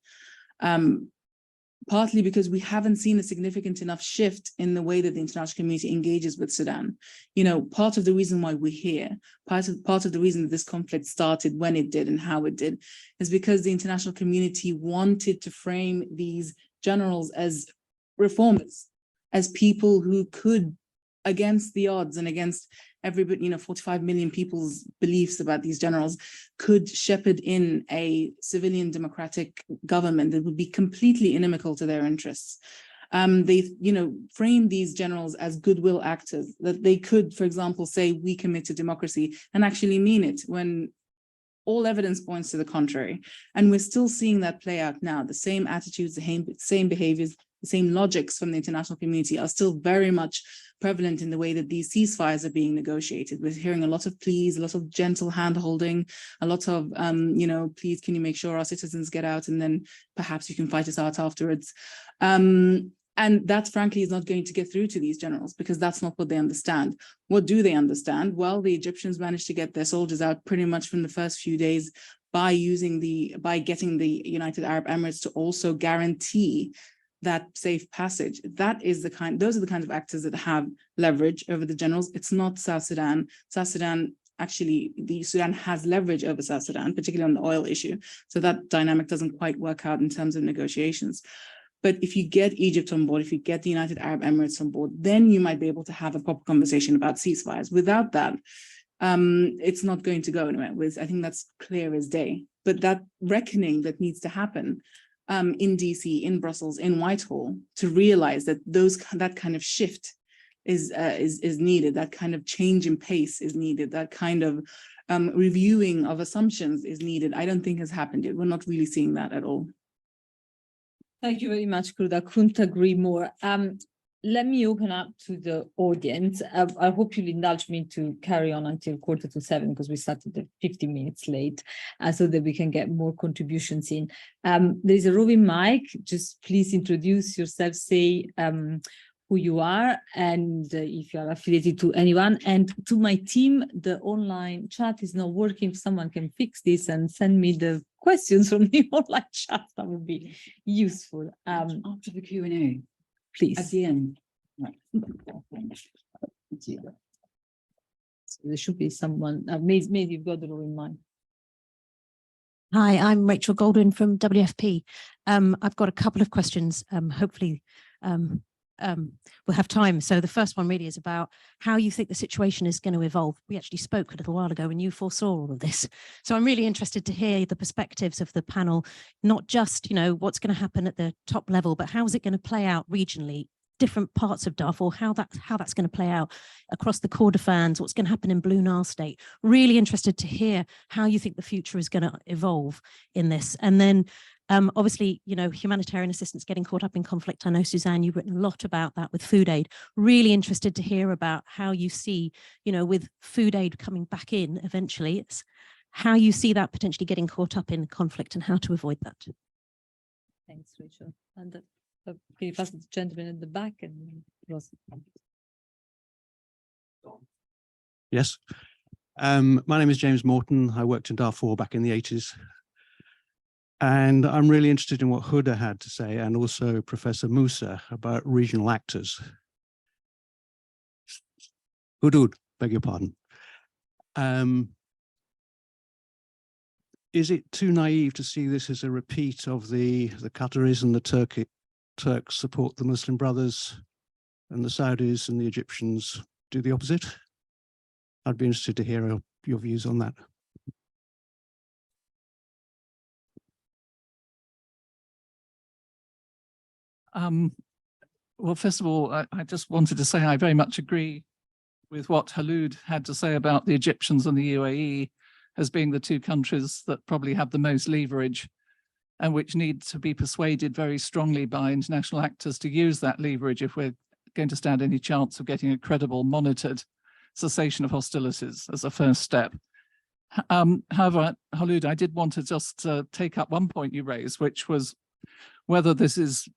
partly because we haven't seen a significant enough shift in the way that the international community engages with Sudan. You know, part of the reason why we're here, part of the reason that this conflict started when it did and how it did, is because the international community wanted to frame these generals as reformers, as people who could, against the odds and against everybody, you know, 45 million people's beliefs about these generals, could shepherd in a civilian democratic government that would be completely inimical to their interests. They, you know, framed these generals as goodwill actors, that they could, for example, say, we commit to democracy, and actually mean it, when all evidence points to the contrary. And we're still seeing that play out now. The same attitudes, the same behaviors, the same logics from the international community are still very much prevalent in the way that these ceasefires are being negotiated. We're hearing a lot of pleas, a lot of gentle hand-holding, a lot of, you know, please, can you make sure our citizens get out, and then perhaps you can fight us out afterwards. And that, frankly, is not going to get through to these generals, because that's not what they understand. What do they understand? Well, the Egyptians managed to get their soldiers out pretty much from the first few days by getting the United Arab Emirates to also guarantee that safe passage. Those are the kinds of actors that have leverage over the generals. It's not South Sudan. South Sudan, actually, Sudan has leverage over South Sudan, particularly on the oil issue. So that dynamic doesn't quite work out in terms of negotiations. But if you get Egypt on board, if you get the United Arab Emirates on board, then you might be able to have a proper conversation about ceasefires. Without that, it's not going to go anywhere. I think that's clear as day. But that reckoning that needs to happen in DC, in Brussels, in Whitehall, to realize that that kind of shift is needed, that kind of change in pace is needed, that kind of reviewing of assumptions is needed, I don't think has happened yet. We're not really seeing that at all. Thank you very much, Kholood. I couldn't agree more. Let me open up to the audience. I hope you'll indulge me to carry on until 6:45, because we started 15 minutes late, so that we can get more contributions in. There is a roving mic. Just please introduce yourself, say who you are, and if you are affiliated to anyone. And to my team, the online chat is not working. If someone can fix this and send me the questions from the online chat, that would be useful. After the Q&A. Please. At the end. Right. So there should be someone, maybe you've got the roving mic. Hi, I'm Rachel Goldwyn from WFP. I've got a couple of questions. Hopefully we'll have time. So the first one really is about how you think the situation is going to evolve. We actually spoke a little while ago and you foresaw all of this. So I'm really interested to hear the perspectives of the panel, not just, you know, what's going to happen at the top level, but how is it going to play out regionally, different parts of Darfur, how that's going to play out across the Kordofans, what's going to happen in Blue Nile State. Really interested to hear how you think the future is going to evolve in this. And then obviously, you know, humanitarian assistance getting caught up in conflict. I know, Susanne, you've written a lot about that with food aid. Really interested to hear about how you see, you know, with food aid coming back in eventually, it's how you see that potentially getting caught up in conflict and how to avoid that. Thanks, Rachel. And can you pass the gentleman in the back? And Yes. My name is James Morton. I worked in Darfur back in the 80s. And I'm really interested in what Huda had to say, and also Professor Musa, about regional actors. Hudud, beg your pardon. Is it too naive to see this as a repeat of the Qataris and the Turks support the Muslim Brothers, and the Saudis and the Egyptians do the opposite? I'd be interested to hear your views on that. Well, first of all, I just wanted to say I very much agree with what Kholood had to say about the Egyptians and the UAE as being the two countries that probably have the most leverage and which need to be persuaded very strongly by international actors to use that leverage if we're going to stand any chance of getting a credible, monitored cessation of hostilities as a first step. However, Kholood, I did want to just take up one point you raised, which was whether this is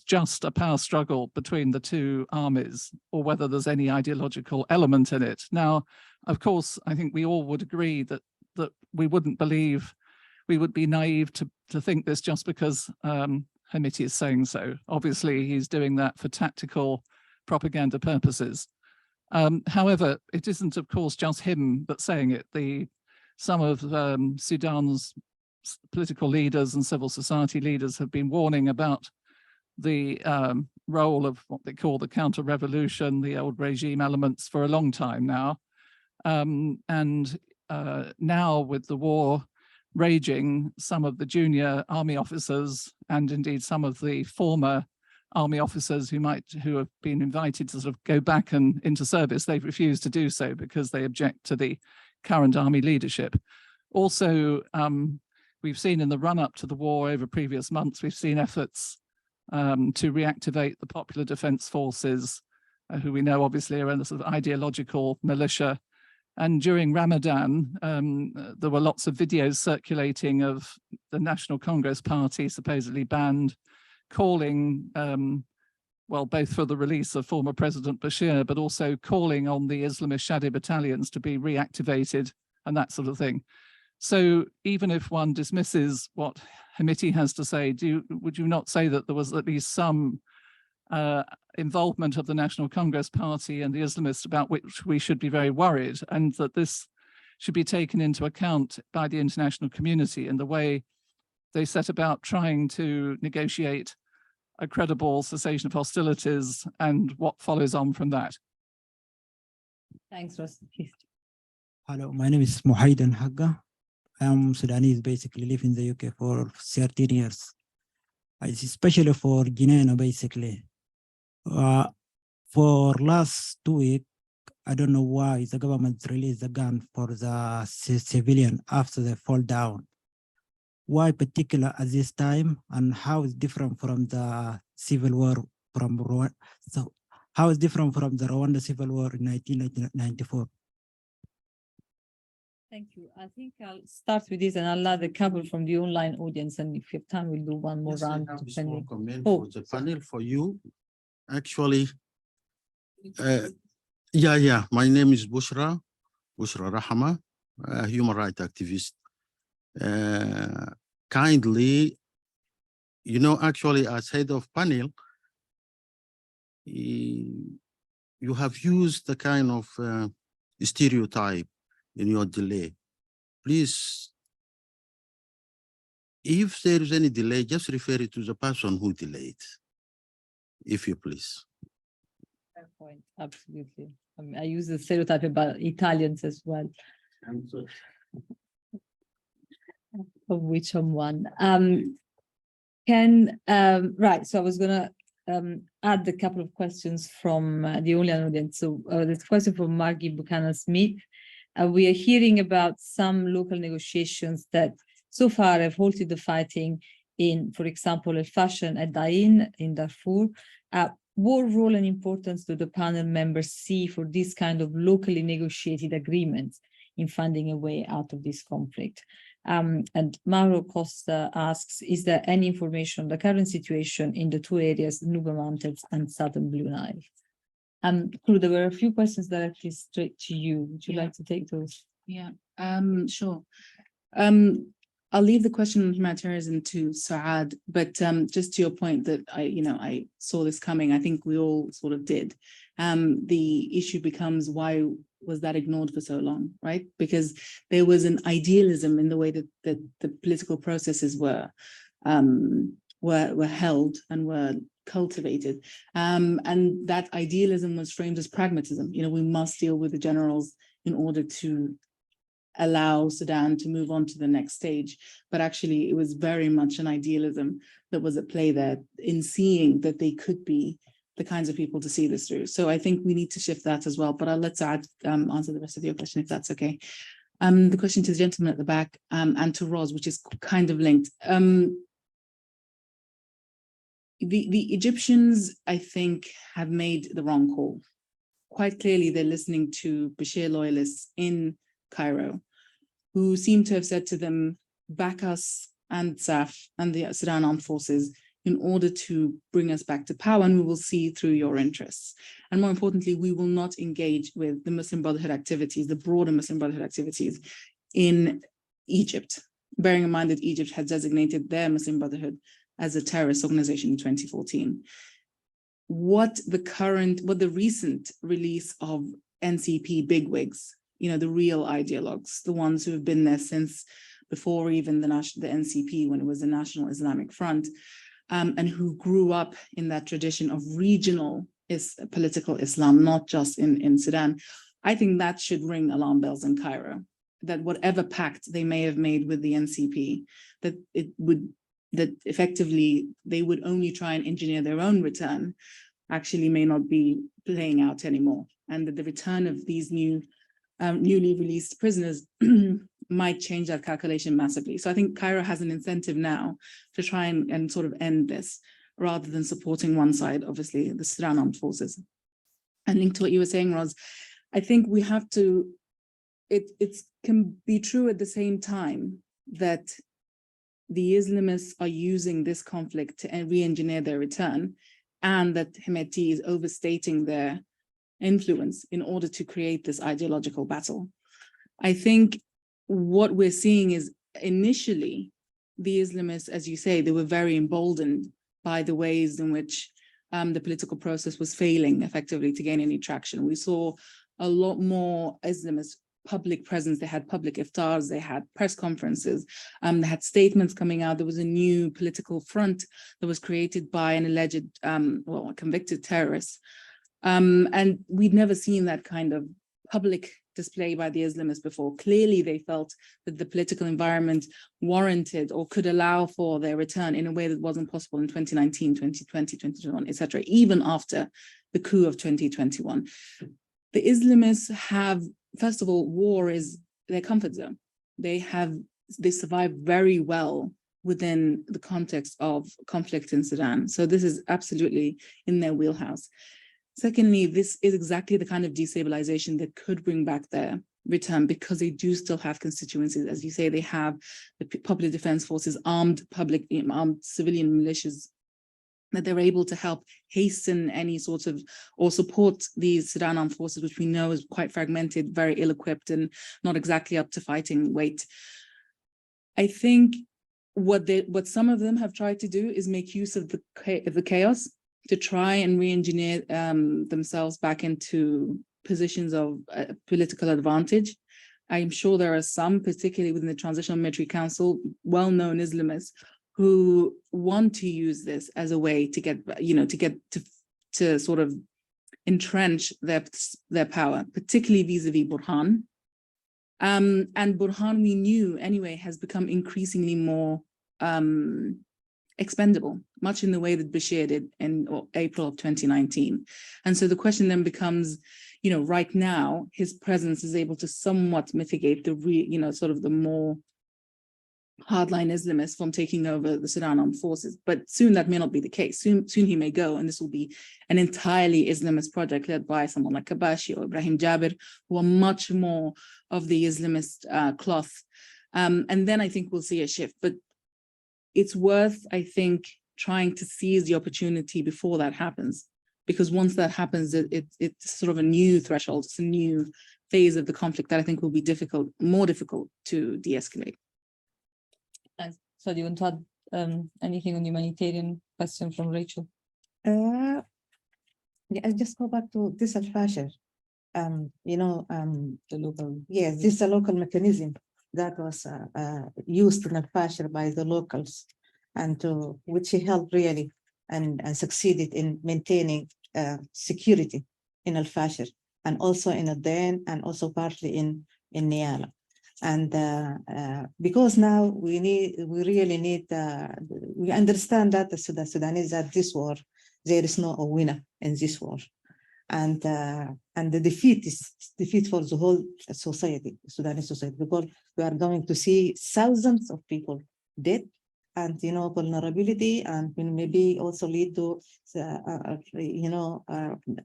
just a power struggle between the two armies or whether there's any ideological element in it. Now, of course, I think we all would agree that we would be naive to think this just because Hamiti is saying so. Obviously, he's doing that for tactical propaganda purposes. However, it isn't, of course, just him that's saying it. Some of Sudan's political leaders and civil society leaders have been warning about the role of what they call the counter-revolution, the old regime elements, for a long time now. Now with the war raging, some of the junior army officers and indeed some of the former army officers who have been invited to sort of go back and into service, they've refused to do so because they object to the current army leadership. Also, we've seen in the run-up to the war over previous months, we've seen efforts to reactivate the Popular Defense Forces, who we know obviously are a sort of ideological militia. And during Ramadan, there were lots of videos circulating of the National Congress Party supposedly banned, calling, well, both for the release of former President Bashir, but also calling on the Islamist shadow battalions to be reactivated and that sort of thing. So even if one dismisses what Hamiti has to say, would you not say that there was at least some involvement of the National Congress Party and the Islamists about which we should be very worried, and that this should be taken into account by the international community in the way they set about trying to negotiate a credible cessation of hostilities and what follows on from that? Thanks, Ross. Hello, my name is Muhaidan Hagga. I am Sudanese, basically live in the UK for 13 years. Especially for Guinea, basically. For last 2 weeks, I don't know why the government released the gun for the civilian after they fall down. Why particular at this time, and how is different from the civil war from Rwanda? So how is different from the Rwanda civil war in 1994? Thank you. I think I'll start with this and I'll allow the couple from the online audience, and if you have time, we'll do one more round. I have a small comment for the panel for you. Actually, my name is Bushra Rahama, a human rights activist. Kindly, actually as head of panel, you have used the kind of stereotype in your delay. Please, if there is any delay, just refer it to the person who delayed, if you please. Fair point, absolutely. I mean, I use the stereotype about Italians as well. Of which I'm one. Right, so I was gonna add a couple of questions from the online audience. So there's a question from Margie Buchanan-Smith. We are hearing about some local negotiations that so far have halted the fighting in, for example, El-Fasher and Dain in Darfur. What role and importance do the panel members see for this kind of locally negotiated agreements in finding a way out of this conflict? And Mauro Costa asks, is there any information on the current situation in the two areas, Nuba Mountains and Southern Blue Nile? Kholood, there were a few questions directly straight to you. Would you like to take those? Yeah, sure. I'll leave the question on humanitarianism to Suad, but just to your point that I saw this coming, I think we all sort of did. The issue becomes, why was that ignored for so long, right? Because there was an idealism in the way that the political processes were held and were cultivated. And that idealism was framed as pragmatism. We must deal with the generals in order to allow Sudan to move on to the next stage. But actually, it was very much an idealism that was at play there in seeing that they could be the kinds of people to see this through. So I think we need to shift that as well. But I'll let Saad answer the rest of your question, if that's okay. The question to the gentleman at the back and to Roz, which is kind of linked. The Egyptians, I think, have made the wrong call. Quite clearly, they're listening to Bashir loyalists in Cairo, who seem to have said to them, back us and SAF and the Sudan Armed Forces in order to bring us back to power, and we will see through your interests. And more importantly, we will not engage with the Muslim Brotherhood activities, the broader Muslim Brotherhood activities in Egypt, bearing in mind that Egypt had designated their Muslim Brotherhood as a terrorist organization in 2014. What the recent release of NCP bigwigs, the real ideologues, the ones who have been there since before even the NCP, when it was the National Islamic Front, and who grew up in that tradition of regional political Islam, not just in Sudan, I think that should ring alarm bells in Cairo, that whatever pact they may have made with the NCP, that effectively they would only try and engineer their own return, actually may not be playing out anymore. And that the return of these newly released prisoners might change that calculation massively. So I think Cairo has an incentive now to try and sort of end this, rather than supporting one side, obviously, the Sudan Armed Forces. And linked to what you were saying, Roz, I think we have to, it can be true at the same time that the Islamists are using this conflict to re-engineer their return, and that Hemeti is overstating their influence in order to create this ideological battle. I think what we're seeing is initially the Islamists, as you say, they were very emboldened by the ways in which the political process was failing effectively to gain any traction. We saw a lot more Islamist public presence. They had public iftars, they had press conferences, they had statements coming out. There was a new political front that was created by an alleged, a convicted terrorist. And we'd never seen that kind of public display by the Islamists before. Clearly, they felt that the political environment warranted or could allow for their return in a way that wasn't possible in 2019, 2020, 2021, etc., even after the coup of 2021. The Islamists have, first of all, war is their comfort zone. They survive very well within the context of conflict in Sudan. So this is absolutely in their wheelhouse. Secondly, this is exactly the kind of destabilization that could bring back their return, because they do still have constituencies. As you say, they have the Popular Defense Forces, armed civilian militias, that they're able to help hasten any sort of, or support these Sudan armed forces, which we know is quite fragmented, very ill-equipped, and not exactly up to fighting weight. I think what some of them have tried to do is make use of the chaos to try and re-engineer themselves back into positions of political advantage. I'm sure there are some, particularly within the Transitional Military Council, well-known Islamists who want to use this as a way to get, to sort of entrench their power, particularly vis-a-vis Burhan. And Burhan, we knew anyway, has become increasingly more expendable, much in the way that Bashir did in April of 2019. And so the question then becomes, right now, his presence is able to somewhat mitigate the sort of the more hardline Islamists from taking over the Sudan armed forces. But soon that may not be the case. Soon he may go, and this will be an entirely Islamist project led by someone like Kabashi or Ibrahim Jabir, who are much more of the Islamist cloth. And then I think we'll see a shift. But it's worth, I think, trying to seize the opportunity before that happens, because once that happens, it's sort of a new threshold, it's a new phase of the conflict that I think will be more difficult to de-escalate. So do you want to add anything on humanitarian question from Rachel? Yeah, I'll just go back to this El-Fasher. The local. Yes, this is a local mechanism that was used in El-Fasher by the locals, and which he helped really and succeeded in maintaining security in El-Fasher, and also in Aden, and also partly in Niala. And because now we really need, we understand that the Sudanese at this war, there is no winner in this war. And the defeat is defeat for the whole society, Sudanese society, because we are going to see thousands of people dead, and vulnerability, and maybe also lead to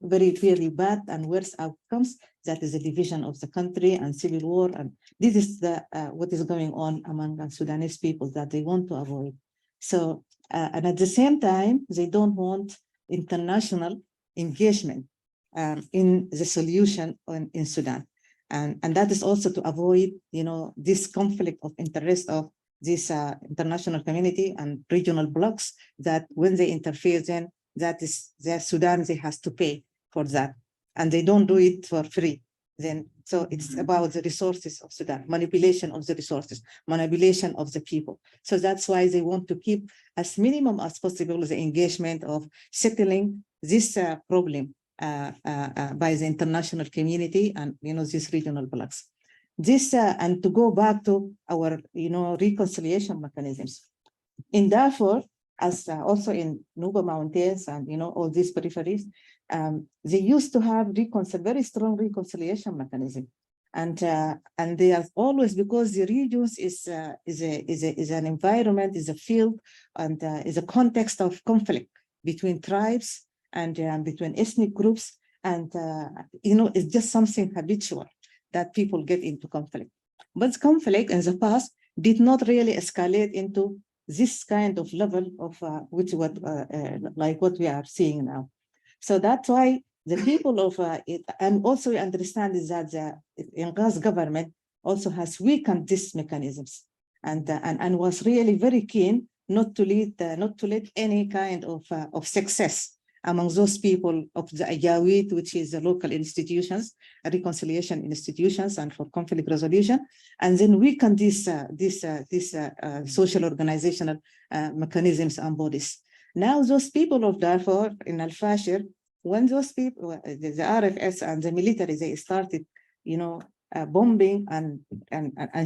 very really bad and worse outcomes. That is a division of the country and civil war, and this is what is going on among the Sudanese people that they want to avoid. So and at the same time, they don't want international engagement in the solution in Sudan, and that is also to avoid this conflict of interest of this international community and regional blocs that when they interfere, then that is the Sudan, they has to pay for that. And they don't do it for free. Then, so it's about the resources of Sudan, manipulation of the resources, manipulation of the people. So that's why they want to keep as minimum as possible the engagement of settling this problem by the international community and, these regional blocs. This, and to go back to our, reconciliation mechanisms. In Darfur, as also in Nuba Mountains and, all these peripheries, they used to have very strong reconciliation mechanism. And they are always, because the regions is an environment, is a field, and is a context of conflict between tribes and between ethnic groups. And, it's just something habitual that people get into conflict. But conflict in the past did not really escalate into this kind of level of like what we are seeing now. So that's why the people of it, and also we understand is that the Inqaz government also has weakened these mechanisms and was really very keen not to let any kind of success among those people of the Janjaweed, which is the local institutions, reconciliation institutions, and for conflict resolution, and then weaken these social organizational mechanisms and bodies. Now, those people of Darfur in El-Fasher, when those people, the RFS and the military, they started, bombing and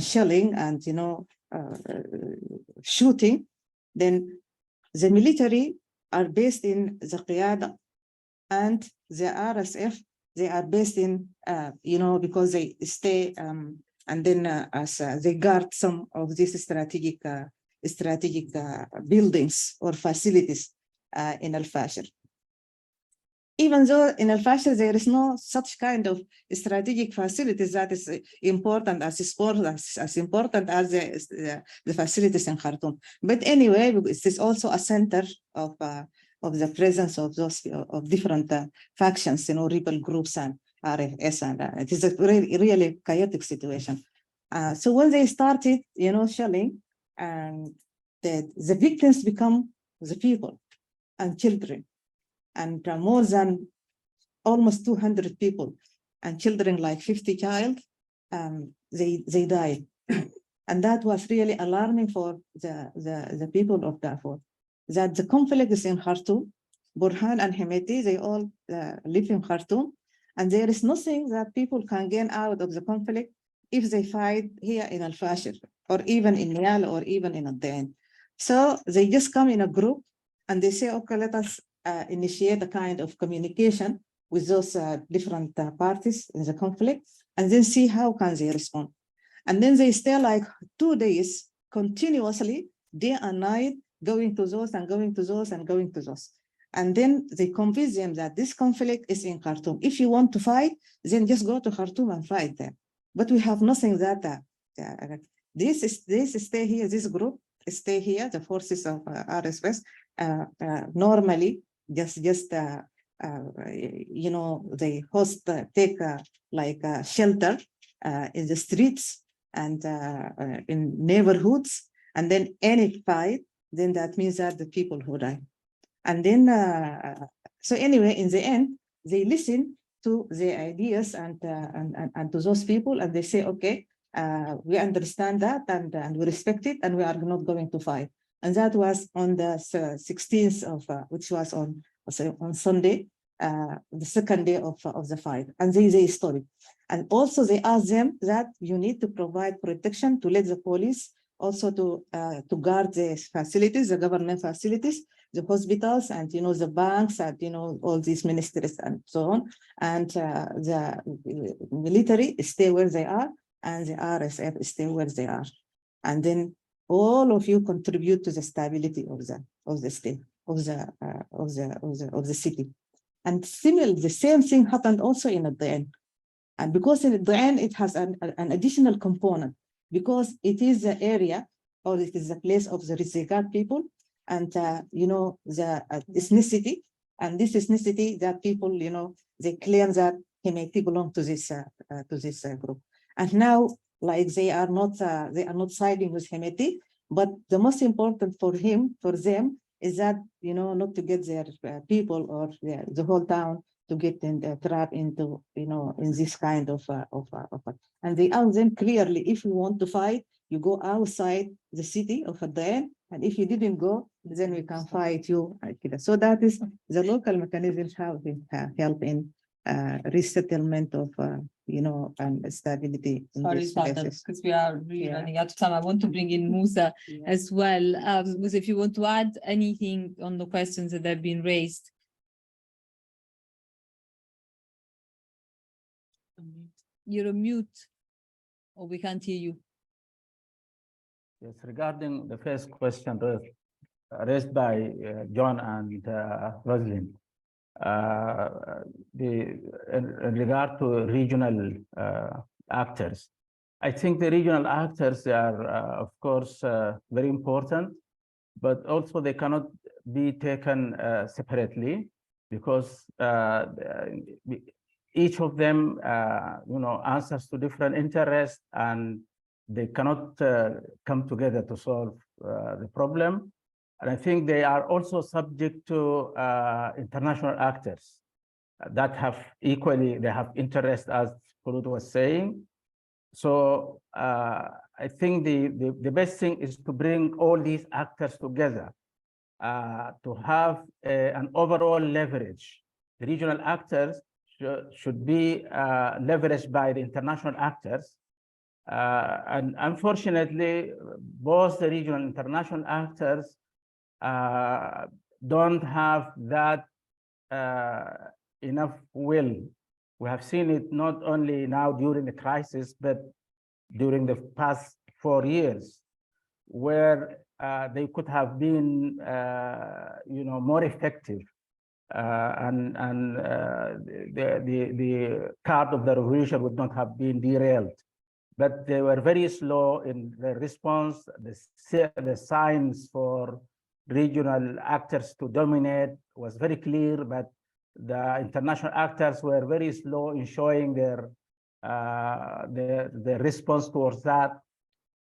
shelling and shooting, then the military are based in the Qiyada, and the RSF, they are based in, because they stay and then as they guard some of these strategic buildings or facilities in El-Fasher. Even though in El-Fasher there is no such kind of strategic facilities that is important as important as the facilities in Khartoum. But anyway, it is also a center of the presence of those different factions, rebel groups and RFS, and it is a really chaotic situation. So when they started, shelling, the victims become the people and children. And more than almost 200 people and children, like 50 child, they died. And that was really alarming for the people of Darfur, that the conflict is in Khartoum. Burhan and Hemeti, they all live in Khartoum, and there is nothing that people can gain out of the conflict if they fight here in El-Fasher, or even in Nial, or even in Ad-Dain. So they just come in a group and they say, okay, let us initiate a kind of communication with those different parties in the conflict, and then see how can they respond. And then they stay like 2 days continuously, day and night, going to those and going to those and going to those. And then they convince them that this conflict is in Khartoum. If you want to fight, then just go to Khartoum and fight there. But we have nothing that this stay here, this group stay here, the forces of RSS, normally just they host, take like shelter in the streets and in neighborhoods, and then any fight, then that means that the people who die. And then, so anyway, in the end, they listen to the ideas and to those people, and they say, okay, we understand that and we respect it, and we are not going to fight. And that was on the 16th of, which was on Sunday, the second day of the fight. And they stopped it. And also they asked them that you need to provide protection, to let the police also to guard the facilities, the government facilities, the hospitals, and the banks, and all these ministries and so on. And the military stay where they are, and the RSF stay where they are. And then all of you contribute to the stability of the state, of the city. And similarly, the same thing happened also in Ad-Dain. And because in Ad-Dain it has an additional component, because it is the area, or it is the place of the Rizegat people, and the ethnicity, and this ethnicity that people, they claim that Hemeti belong to this group. And now, like they are not siding with Hemeti, But the most important for them, is that, not to get their people or the whole town to get trapped into, in this kind of, and they ask them clearly, if you want to fight, you go outside the city of Adain, and if you didn't go, then we can fight you. So that is the local mechanisms have been help in resettlement of, and stability in Sorry, these Sada, places. because we are really running out of time. I want to bring in Musa as well. Musa, if you want to add anything on the questions that have been raised. You're on mute, or we can't hear you. Yes, regarding the first question raised by John and Rosalind, in regard to regional actors, I think the regional actors are, of course, very important, but also they cannot be taken separately, because each of them, answers to different interests, and they cannot come together to solve the problem. And I think they are also subject to international actors that have they have interest, as Kholood was saying. So I think the best thing is to bring all these actors together to have an overall leverage. The regional actors should be leveraged by the international actors. And unfortunately, both the regional and international actors don't have that enough will. We have seen it not only now during the crisis, but during the past 4 years, where they could have been, more effective, and the cart of the revolution would not have been derailed. But they were very slow in the response. The signs for regional actors to dominate was very clear, but the international actors were very slow in showing their response towards that.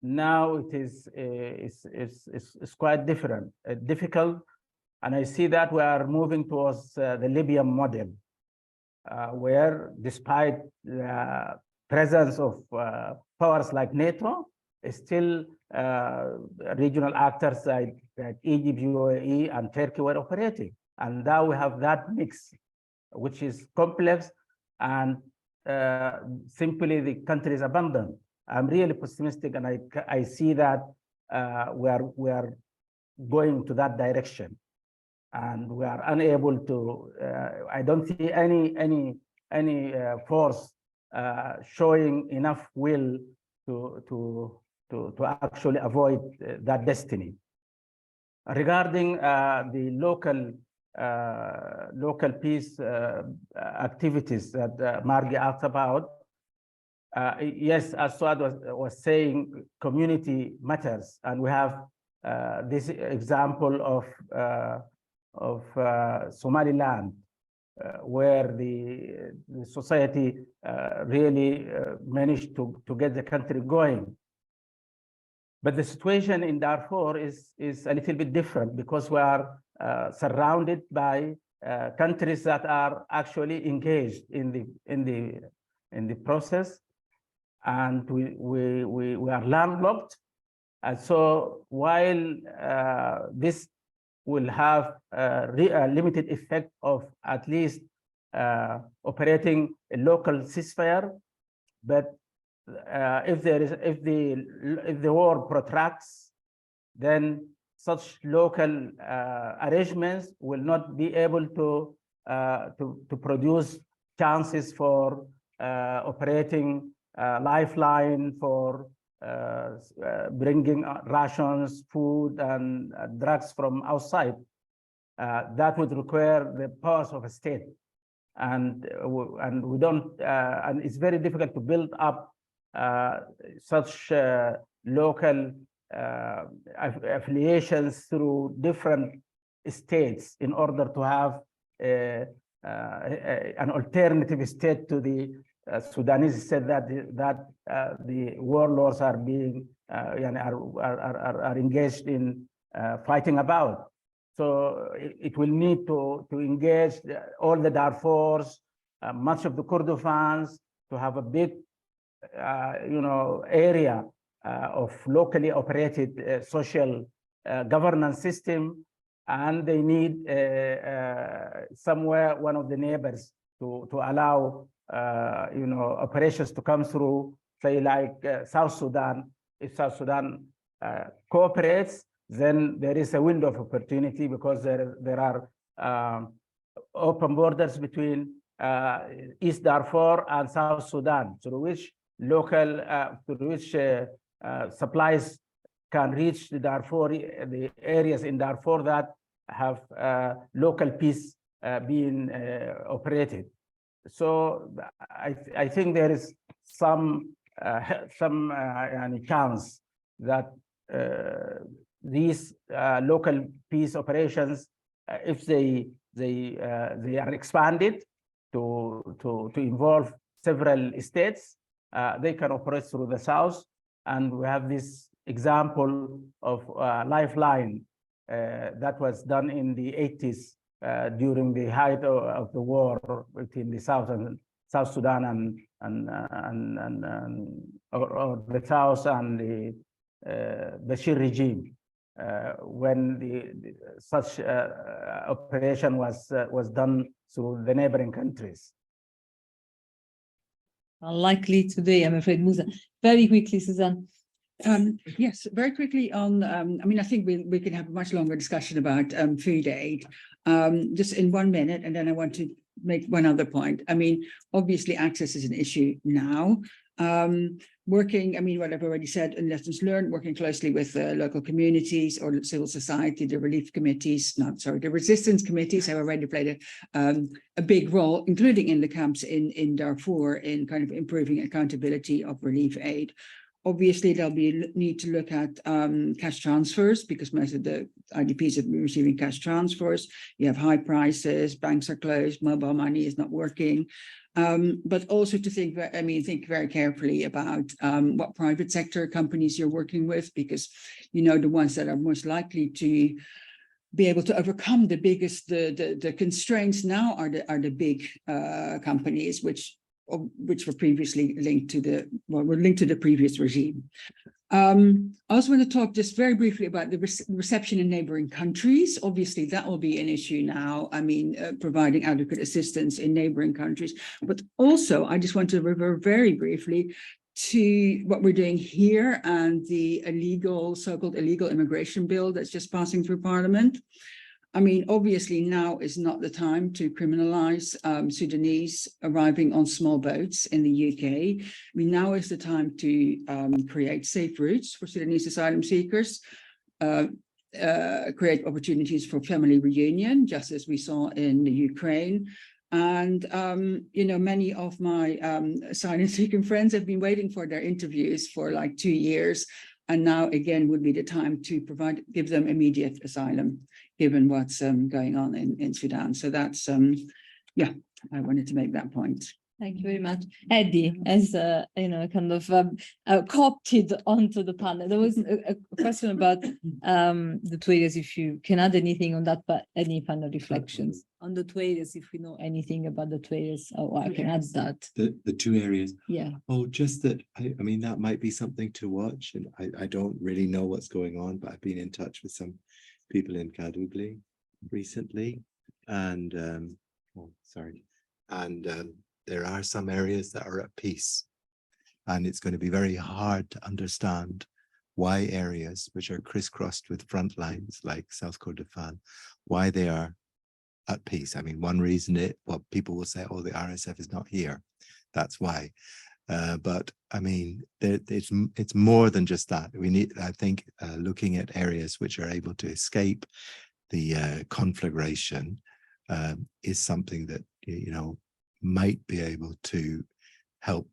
Now it is quite difficult, and I see that we are moving towards the Libyan model, where despite the presence of powers like NATO, still regional actors like Egypt, UAE, and Turkey were operating. And now we have that mix, which is complex, and simply the country is abandoned. I'm really pessimistic, and I see that we are going to that direction, and we are unable to. I don't see any force showing enough will to actually avoid that destiny. Regarding the local peace activities that Margie asked about, yes, as Suad was saying, community matters, and we have this example of Somaliland, where the society really managed to get the country going. But the situation in Darfur is a little bit different, because we are surrounded by countries that are actually engaged in the process, and we are landlocked. And so while this will have a limited effect of at least operating a local ceasefire, but if the war protracts, then such local arrangements will not be able to produce chances for operating lifeline, for bringing rations, food, and drugs from outside. That would require the powers of a state, and we don't. And it's very difficult to build up such local affiliations through different states in order to have an alternative state to the Sudanese state that the warlords are being are engaged in fighting about. So it will need to engage all the Darfurs, much of the Kordofans, to have a big, area of locally operated social governance system, and they need somewhere one of the neighbors to allow operations to come through, say like South Sudan. If South Sudan cooperates, then there is a window of opportunity, because there are open borders between East Darfur and South Sudan, through which supplies can reach the Darfur, the areas in Darfur that have local peace being operated. So I think there is some chance that these local peace operations, if they are expanded to involve several states, they can operate through the south. And we have this example of Lifeline that was done in the 80s during the height of the war between the South Sudan or the South and the Bashir regime, when such operation was done through the neighboring countries. Unlikely today, I'm afraid. Musa, very quickly, Susanne. Yes, very quickly on, I think we can have a much longer discussion about food aid, just in 1 minute, and then I want to make one other point. Obviously access is an issue now. Working, what I've already said in lessons learned, working closely with local communities or civil society, the relief committees, the resistance committees have already played a big role, including in the camps in Darfur, in kind of improving accountability of relief aid. Obviously, there'll be need to look at cash transfers, because most of the IDPs have been receiving cash transfers. You have high prices, banks are closed, mobile money is not working. But also to think very carefully about what private sector companies you're working with, because the ones that are most likely to be able to overcome the constraints now are the big companies, which were previously linked to the previous regime. I also want to talk just very briefly about the reception in neighboring countries. Obviously, that will be an issue now. Providing adequate assistance in neighboring countries. But also, I just want to refer very briefly to what we're doing here and the so-called illegal immigration bill that's just passing through Parliament. Obviously now is not the time to criminalize Sudanese arriving on small boats in the UK. Now is the time to create safe routes for Sudanese asylum seekers, create opportunities for family reunion, just as we saw in the Ukraine. And, many of my asylum seeking friends have been waiting for their interviews for like 2 years. And now again would be the time to give them immediate asylum, given what's going on in Sudan. So that's, I wanted to make that point. Thank you very much. Eddie, as kind of co-opted onto the panel. There was a question about the 2 areas, if you can add anything on that, but any final reflections on the 2 areas, if we know anything about the 2 areas, I can add that. The 2 areas? Yeah. Oh, just that, that might be something to watch. And I don't really know what's going on, but I've been in touch with some people in Kholood recently. And, there are some areas that are at peace, and it's going to be very hard to understand why areas which are crisscrossed with front lines like South Kordofan, why they are at peace. One reason people will say, oh, the RSF is not here. That's why. But it's more than just that. We need, I think, looking at areas which are able to escape the conflagration is something that, might be able to help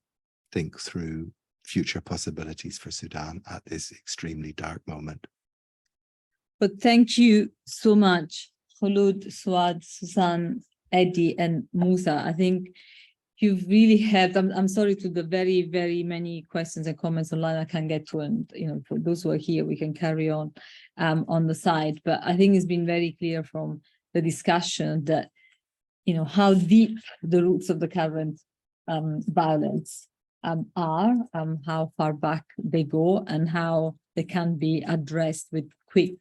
think through future possibilities for Sudan at this extremely dark moment. But thank you so much, Kholood, Suad, Susanne, Eddie, and Musa. I think you've really helped. I'm sorry to the very, very many questions and comments online I can't get to, and for those who are here, we can carry on the side. But I think it's been very clear from the discussion that how deep the roots of the current violence are, how far back they go, and how they can be addressed with quick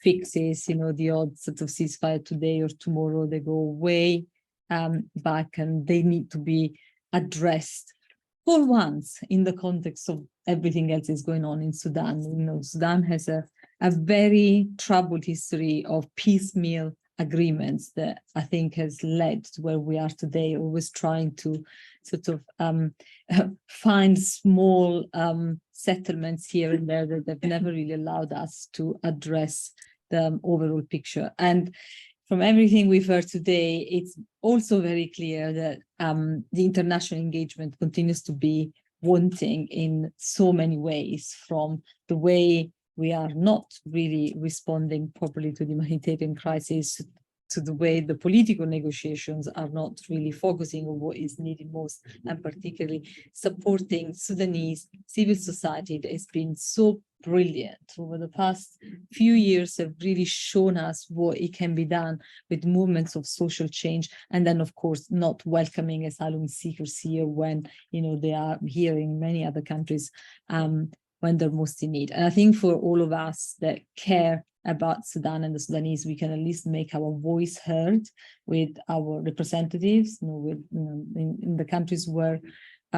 fixes. The odd sort of ceasefire today or tomorrow, they go way back, and they need to be addressed for once in the context of everything else is going on in Sudan. Sudan has a very troubled history of piecemeal agreements that I think has led to where we are today, always trying to sort of find small settlements here and there that have never really allowed us to address the overall picture. And from everything we've heard today, it's also very clear that the international engagement continues to be wanting in so many ways, from the way we are not really responding properly to the humanitarian crisis, to the way the political negotiations are not really focusing on what is needed most, and particularly supporting Sudanese civil society that has been so brilliant over the past few years, have really shown us what it can be done with movements of social change, and then of course not welcoming asylum seekers here when they are here in many other countries when they're most in need. And I think for all of us that care about Sudan and the Sudanese, we can at least make our voice heard with our representatives, in the countries where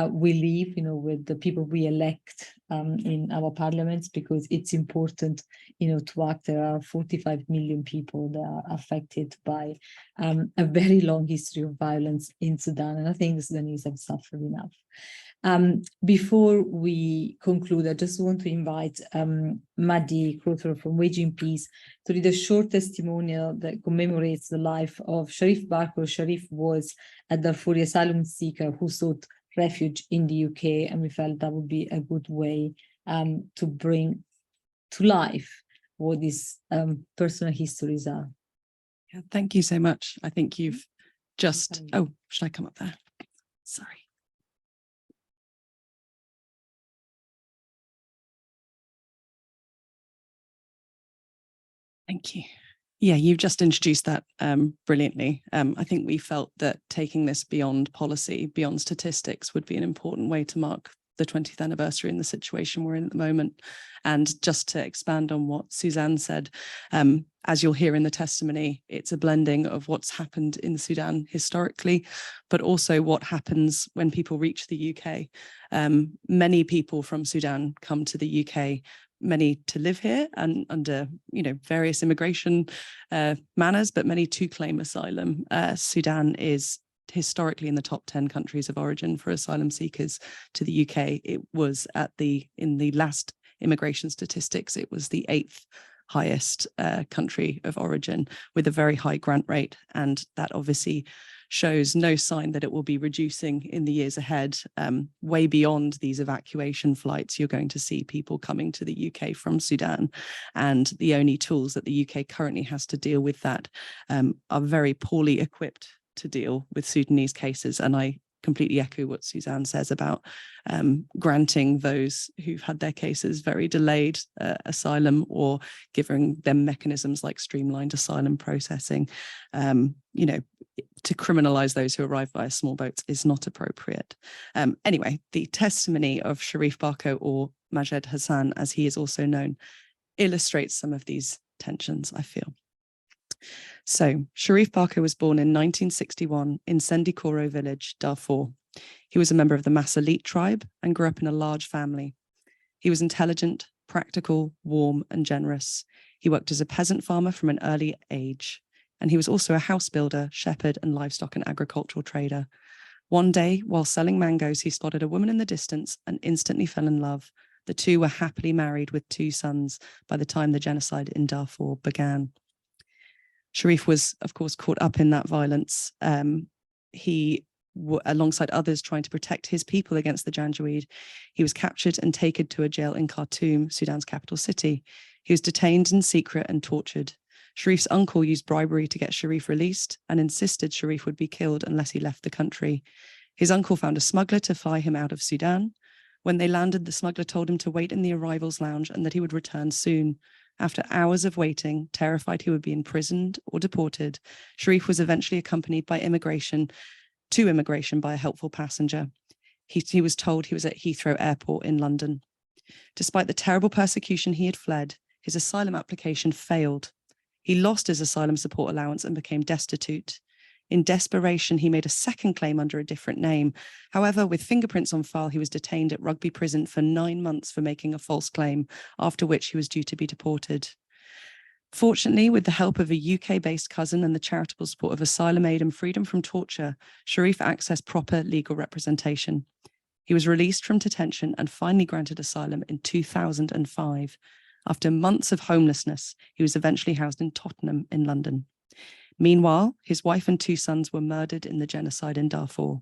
we live, with the people we elect in our parliaments, because it's important, to act. There are 45 million people that are affected by a very long history of violence in Sudan, and I think the Sudanese have suffered enough. Before we conclude, I just want to invite Maddy Crowther from Waging Peace to read a short testimonial that commemorates the life of Sharif Barker. Sharif was a Darfuri asylum seeker who sought refuge in the UK, and we felt that would be a good way to bring to life what these personal histories are. Yeah, thank you so much. I think you've just, oh, should I come up there? Sorry. Thank you. Yeah, you've just introduced that brilliantly. I think we felt that taking this beyond policy, beyond statistics, would be an important way to mark the 20th anniversary in the situation we're in at the moment. And just to expand on what Susanne said, as you'll hear in the testimony, it's a blending of what's happened in Sudan historically, but also what happens when people reach the UK. Many people from Sudan come to the UK, many to live here and under various immigration manners, but many to claim asylum. Sudan is historically in the top 10 countries of origin for asylum seekers to the UK. It was in the last immigration statistics, it was the 8th highest country of origin, with a very high grant rate, and that obviously shows no sign that it will be reducing in the years ahead. Way beyond these evacuation flights, you're going to see people coming to the UK from Sudan, and the only tools that the UK currently has to deal with that are very poorly equipped to deal with Sudanese cases. And I completely echo what Susanne says about granting those who've had their cases very delayed asylum, or giving them mechanisms like streamlined asylum processing. To criminalize those who arrive via small boats is not appropriate. Anyway, the testimony of Sharif Barker, or Majed Hassan, as he is also known, illustrates some of these tensions, I feel. So Sharif Barker was born in 1961 in Sendikoro village, Darfur. He was a member of the Masalit tribe and grew up in a large family. He was intelligent, practical, warm, and generous. He worked as a peasant farmer from an early age, and he was also a house builder, shepherd, and livestock and agricultural trader. One day, while selling mangoes, he spotted a woman in the distance and instantly fell in love. The two were happily married with 2 sons by the time the genocide in Darfur began. Sharif was, of course, caught up in that violence. Alongside others trying to protect his people against the Janjaweed, he was captured and taken to a jail in Khartoum, Sudan's capital city. He was detained in secret and tortured. Sharif's uncle used bribery to get Sharif released and insisted Sharif would be killed unless he left the country. His uncle found a smuggler to fly him out of Sudan. When they landed, the smuggler told him to wait in the arrivals lounge and that he would return soon. After hours of waiting, terrified he would be imprisoned or deported, Sharif was eventually accompanied by immigration by a helpful passenger. He was told he was at Heathrow Airport in London. Despite the terrible persecution he had fled, his asylum application failed. He lost his asylum support allowance and became destitute. In desperation, he made a second claim under a different name. However, with fingerprints on file, he was detained at Rugby Prison for 9 months for making a false claim, after which he was due to be deported. Fortunately, with the help of a UK-based cousin and the charitable support of Asylum Aid and Freedom from Torture, Sharif accessed proper legal representation. He was released from detention and finally granted asylum in 2005. After months of homelessness, he was eventually housed in Tottenham in London. Meanwhile, his wife and 2 sons were murdered in the genocide in Darfur.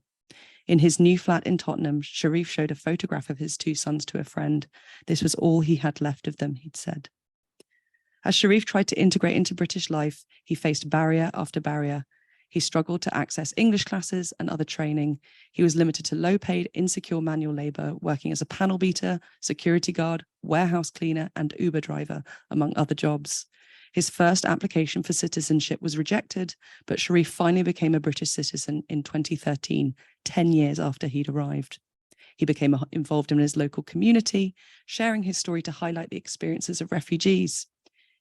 In his new flat in Tottenham, Sharif showed a photograph of his 2 sons to a friend. This was all he had left of them, he'd said. As Sharif tried to integrate into British life, he faced barrier after barrier. He struggled to access English classes and other training. He was limited to low-paid, insecure manual labour, working as a panel beater, security guard, warehouse cleaner, and Uber driver, among other jobs. His first application for citizenship was rejected, but Sharif finally became a British citizen in 2013, 10 years after he'd arrived. He became involved in his local community, sharing his story to highlight the experiences of refugees.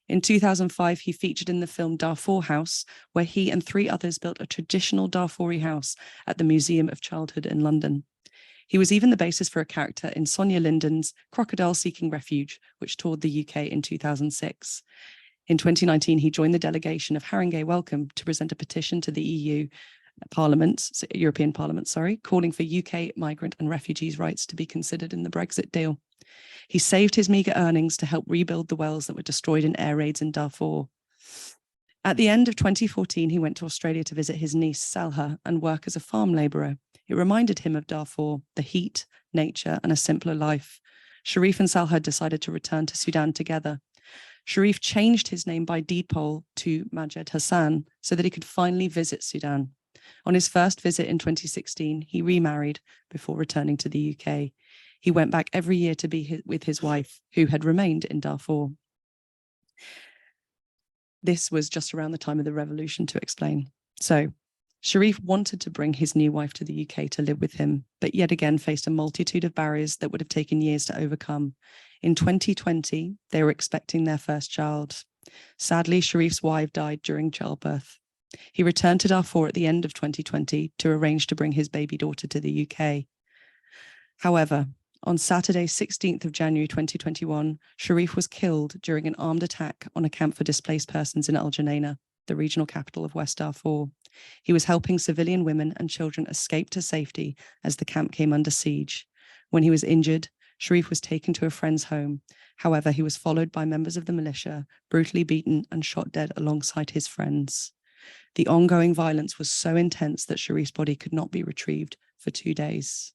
In 2005, he featured in the film Darfur House, where he and 3 others built a traditional Darfuri house at the Museum of Childhood in London. He was even the basis for a character in Sonia Linden's Crocodile Seeking Refuge, which toured the UK in 2006. In 2019, he joined the delegation of Haringey Welcome to present a petition to the European Parliament, calling for UK migrant and refugees' rights to be considered in the Brexit deal. He saved his meagre earnings to help rebuild the wells that were destroyed in air raids in Darfur. At the end of 2014, he went to Australia to visit his niece, Salha, and work as a farm labourer. It reminded him of Darfur, the heat, nature, and a simpler life. Sharif and Salha decided to return to Sudan together. Sharif changed his name by deed poll to Majed Hassan so that he could finally visit Sudan. On his first visit in 2016, he remarried before returning to the UK. He went back every year to be with his wife, who had remained in Darfur. This was just around the time of the revolution, to explain. So Sharif wanted to bring his new wife to the UK to live with him, but yet again faced a multitude of barriers that would have taken years to overcome. In 2020, they were expecting their first child. Sadly, Sharif's wife died during childbirth. He returned to Darfur at the end of 2020 to arrange to bring his baby daughter to the UK. However, on Saturday, 16th of January 2021, Sharif was killed during an armed attack on a camp for displaced persons in El-Geneina, the regional capital of West Darfur. He was helping civilian women and children escape to safety as the camp came under siege. When he was injured, Sharif was taken to a friend's home. However, he was followed by members of the militia, brutally beaten and shot dead alongside his friends. The ongoing violence was so intense that Sharif's body could not be retrieved for 2 days.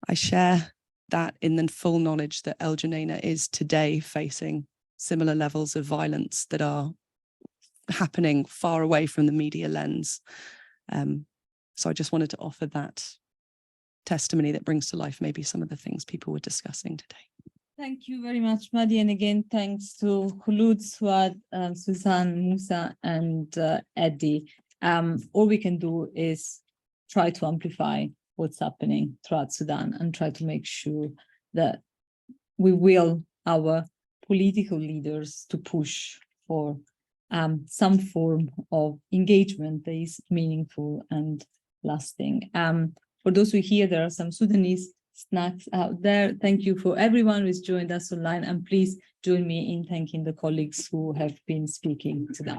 I share that in the full knowledge that El-Geneina is today facing similar levels of violence that are happening far away from the media lens. So I just wanted to offer that testimony that brings to life maybe some of the things people were discussing today. Thank you very much, Madi. And again, thanks to Kholood, Suad, Susanne, Musa, and Eddie. All we can do is try to amplify what's happening throughout Sudan and try to make sure that we will our political leaders to push for some form of engagement that is meaningful and lasting. For those who hear, there are some Sudanese snacks out there. Thank you for everyone who has joined us online, and please join me in thanking the colleagues who have been speaking today.